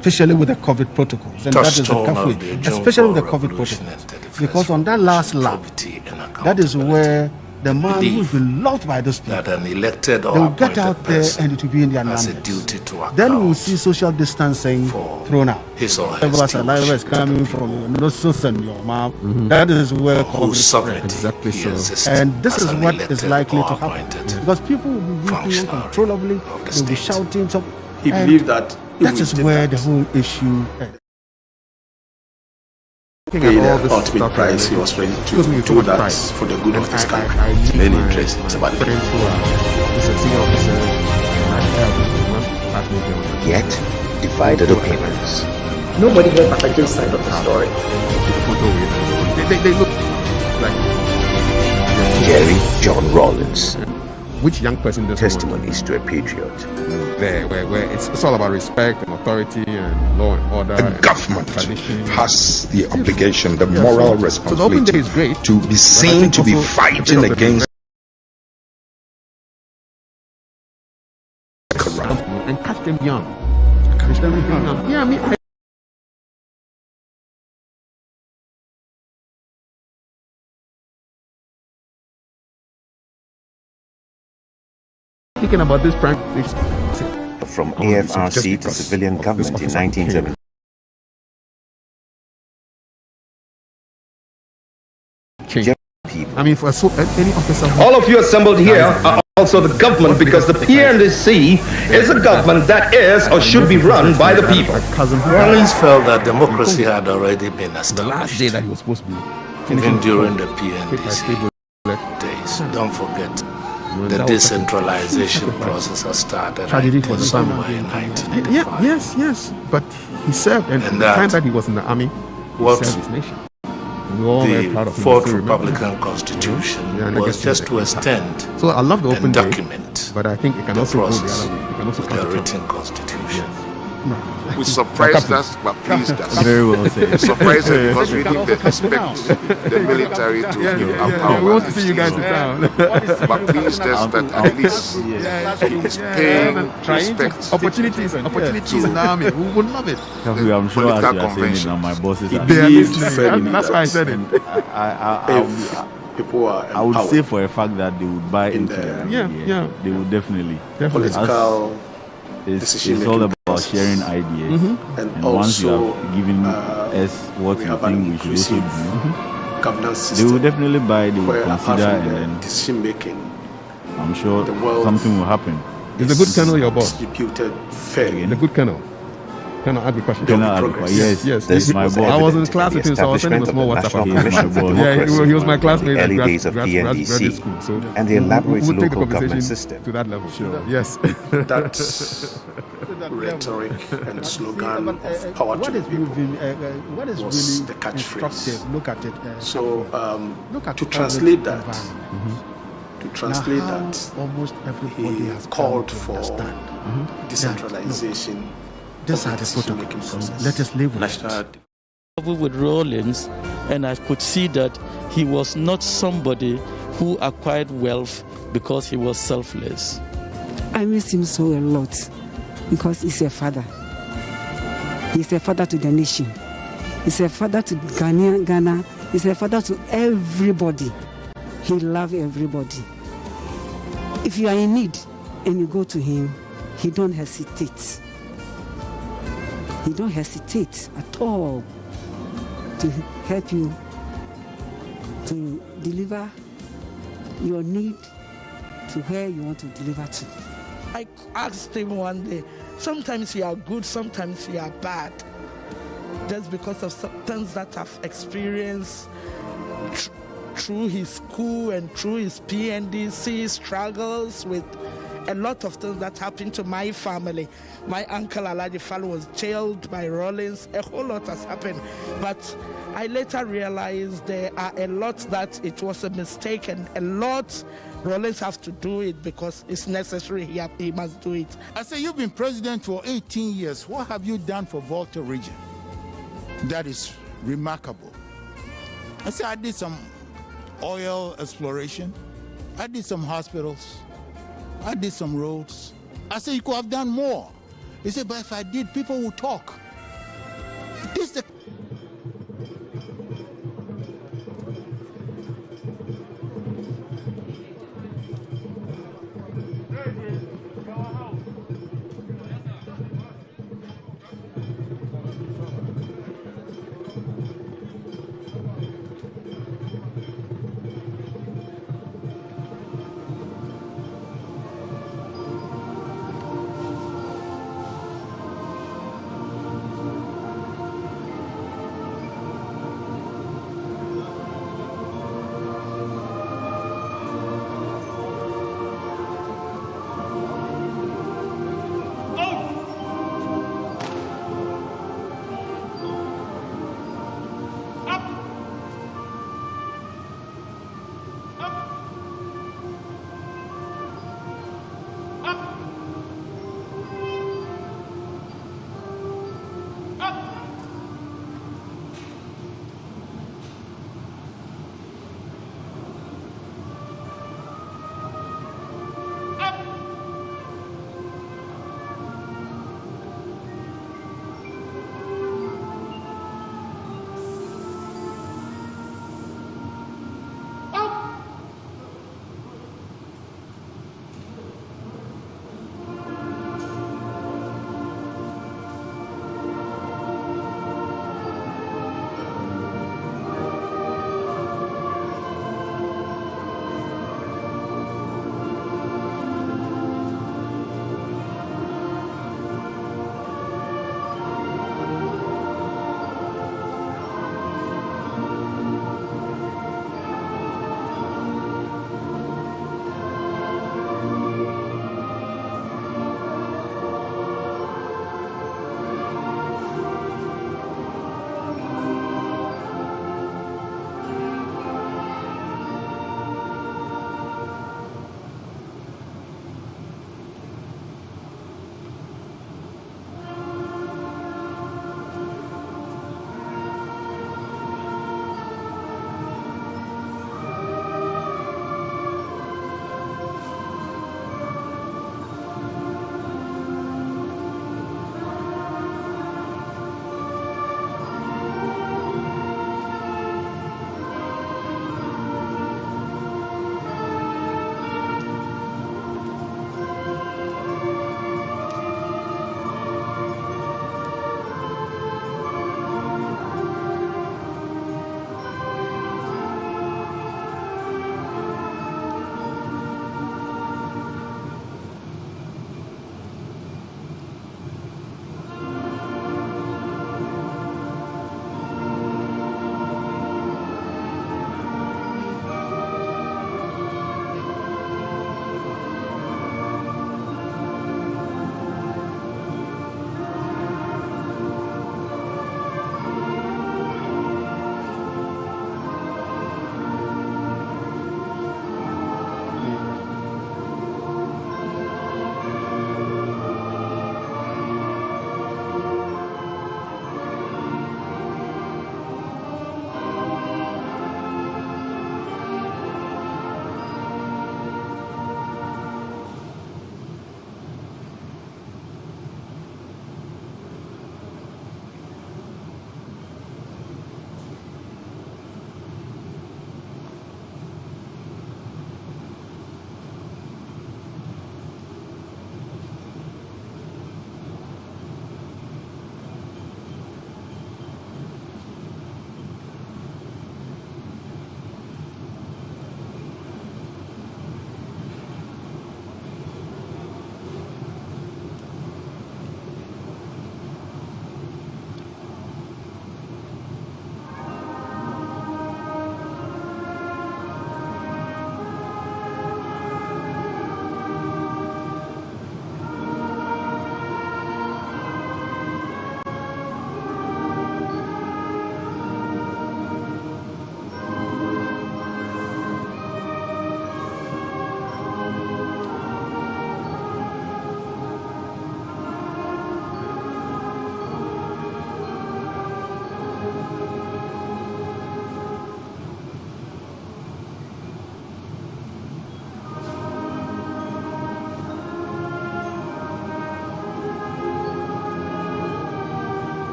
[SPEAKER 10] Especially with the COVID protocols, and that is the careful, especially with the COVID protocols, because on that last lap, that is where the man who will be loved by those people, they will get out there and it will be in their numbers. Then we will see social distancing thrown out. Saliva is coming from your noses and your mouth. That is where COVID spread.
[SPEAKER 5] Exactly so.
[SPEAKER 10] And this is what is likely to happen, because people will be weeping uncontrollably, they will be shouting. So
[SPEAKER 14] he believed that
[SPEAKER 10] is where the whole issue ends.
[SPEAKER 14] Pay the ultimate price he was ready to do that for the good of this country. Many interests about it.
[SPEAKER 6] Yet, divided opinions.
[SPEAKER 20] Nobody heard Babaji's side of the story.
[SPEAKER 1] They look like
[SPEAKER 6] Jerry John Rawlings.
[SPEAKER 1] Which young person doesn't
[SPEAKER 6] testimonies to a patriot?
[SPEAKER 1] Where it's all about respect and authority and law and order.
[SPEAKER 21] The government has the obligation, the moral responsibility to be seen to be fighting against
[SPEAKER 1] corruption and catch them young. Yeah, I mean. Thinking about this prime.
[SPEAKER 6] From AFRC to civilian government in 1970.
[SPEAKER 1] I mean, for any officer.
[SPEAKER 7] All of you assembled here are also the government, because the PNDC is a government that is or should be run by the people.
[SPEAKER 5] Rawlings felt that democracy had already been established.
[SPEAKER 1] The last day that he was supposed to be.
[SPEAKER 5] Even during the PNDC days. Don't forget. The decentralization process has started somewhere in 1985.
[SPEAKER 1] Yes. But he served, and the time that he was in the army, he served his nation.
[SPEAKER 5] The Fourth Republican Constitution was just to extend
[SPEAKER 1] so I love the open
[SPEAKER 5] and document
[SPEAKER 1] but I think it can also go the other way. It can also
[SPEAKER 5] the written constitution.
[SPEAKER 9] We surprised us, but pleased us.
[SPEAKER 3] Very well said.
[SPEAKER 9] Surprised us because we didn't expect the military to empower.
[SPEAKER 1] We want to see you guys in town.
[SPEAKER 9] But pleased us that at least he's paying respect.
[SPEAKER 1] Opportunities in the army. We would love it.
[SPEAKER 3] I'm sure as you are saying it now, my bosses are
[SPEAKER 1] that's why I said it.
[SPEAKER 3] I would say for a fact that they would buy into it.
[SPEAKER 1] Yeah.
[SPEAKER 3] They would definitely.
[SPEAKER 14] Political
[SPEAKER 3] It's all about sharing ideas, and once you have given us what you think we should also do, they will definitely buy, they will consider, and then
[SPEAKER 14] decision making.
[SPEAKER 3] I'm sure something will happen.
[SPEAKER 1] Is the good colonel your boss?
[SPEAKER 14] Distributed fairly.
[SPEAKER 1] The good colonel. Colonel Agriculture. Yes.
[SPEAKER 3] My boss.
[SPEAKER 1] I was in class with him, so I was sending him a small WhatsApp. He was my classmate
[SPEAKER 6] in the early
[SPEAKER 1] at
[SPEAKER 6] days of PNDC
[SPEAKER 1] school. So
[SPEAKER 6] and the elaborate local government system.
[SPEAKER 1] To that level. Sure. Yes.
[SPEAKER 14] That's
[SPEAKER 5] rhetoric and slogan of power to the people was the catchphrase.
[SPEAKER 10] Look at it.
[SPEAKER 5] So to translate that,
[SPEAKER 10] almost everybody
[SPEAKER 5] he
[SPEAKER 10] has
[SPEAKER 5] called for decentralization.
[SPEAKER 10] These are the protocols. Let us live with it.
[SPEAKER 13] With Rawlings, and I could see that he was not somebody who acquired wealth because he was selfless.
[SPEAKER 22] I miss him so a lot because he's a father. He's a father to the nation. He's a father to Ghana. He's a father to everybody. He loves everybody. If you are in need and you go to him, he don't hesitate. He don't hesitate at all to help you to deliver your need to where you want to deliver to.
[SPEAKER 23] I asked him one day, sometimes you are good, sometimes you are bad. Just because of some things that I've experienced through his school and through his PNDC struggles with a lot of things that happened to my family. My uncle Alhaji Fallu was jailed by Rawlings. A whole lot has happened. But I later realized there are a lot that it was a mistake, and a lot Rawlings have to do it because it's necessary. He must do it.
[SPEAKER 24] I say you've been president for 18 years. What have you done for Volta region? That is remarkable. I say I did some oil exploration. I did some hospitals. I did some roads. I said you could have done more. He said, but if I did, people would talk. This the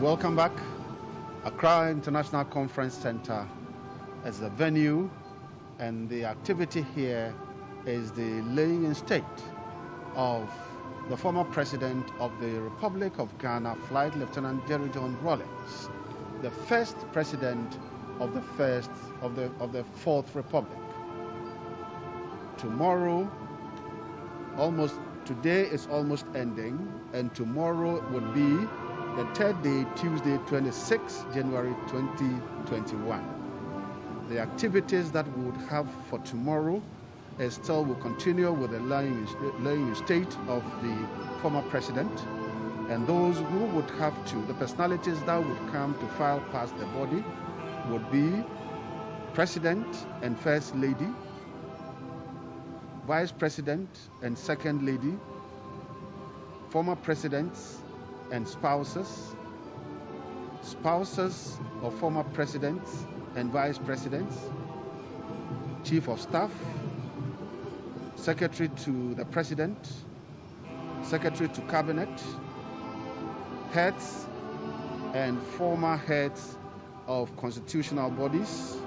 [SPEAKER 10] Welcome back. Accra International Conference Center is the venue, and the activity here is the laying in state of the former president of the Republic of Ghana, Flight Lieutenant Jerry John Rawlings, the first president of the Fourth Republic. Today is almost ending, and tomorrow would be the third day, Tuesday, 26 January 2021. The activities that we would have for tomorrow will continue with the laying in state of the former president, and those who would have to, the personalities that would come to file past the body would be President and First Lady, Vice President and Second Lady, former presidents and spouses, spouses of former presidents and vice presidents, Chief of Staff, Secretary to the President, Secretary to Cabinet, heads and former heads of constitutional bodies,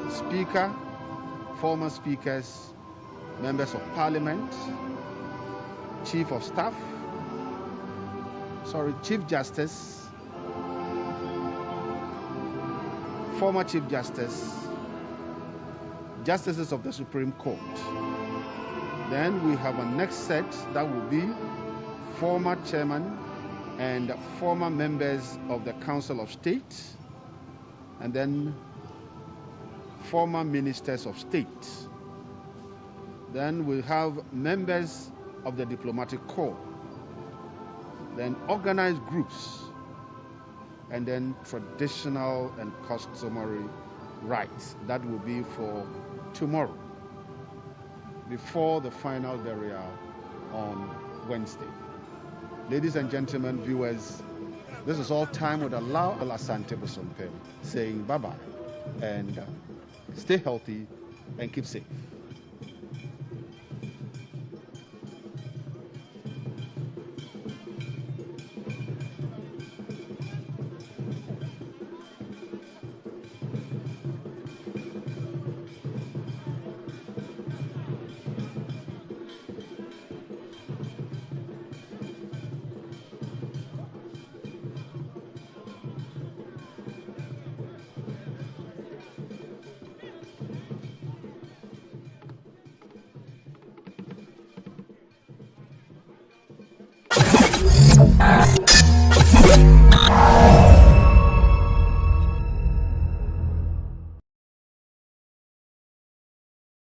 [SPEAKER 10] Speaker, former speakers, members of Parliament, Chief of Staff, Chief Justice, former Chief Justice, Justices of the Supreme Court. Then we have a next set that will be former Chairman and former members of the Council of State, and then former Ministers of State. Then we have members of the Diplomatic Corps, then organized groups, and then traditional and customary rites. That will be for tomorrow, before the final burial on Wednesday. Ladies and gentlemen, viewers, this is all time with Allah Asante Bosompe saying bye-bye, and stay healthy and keep safe.
[SPEAKER 8] Ah.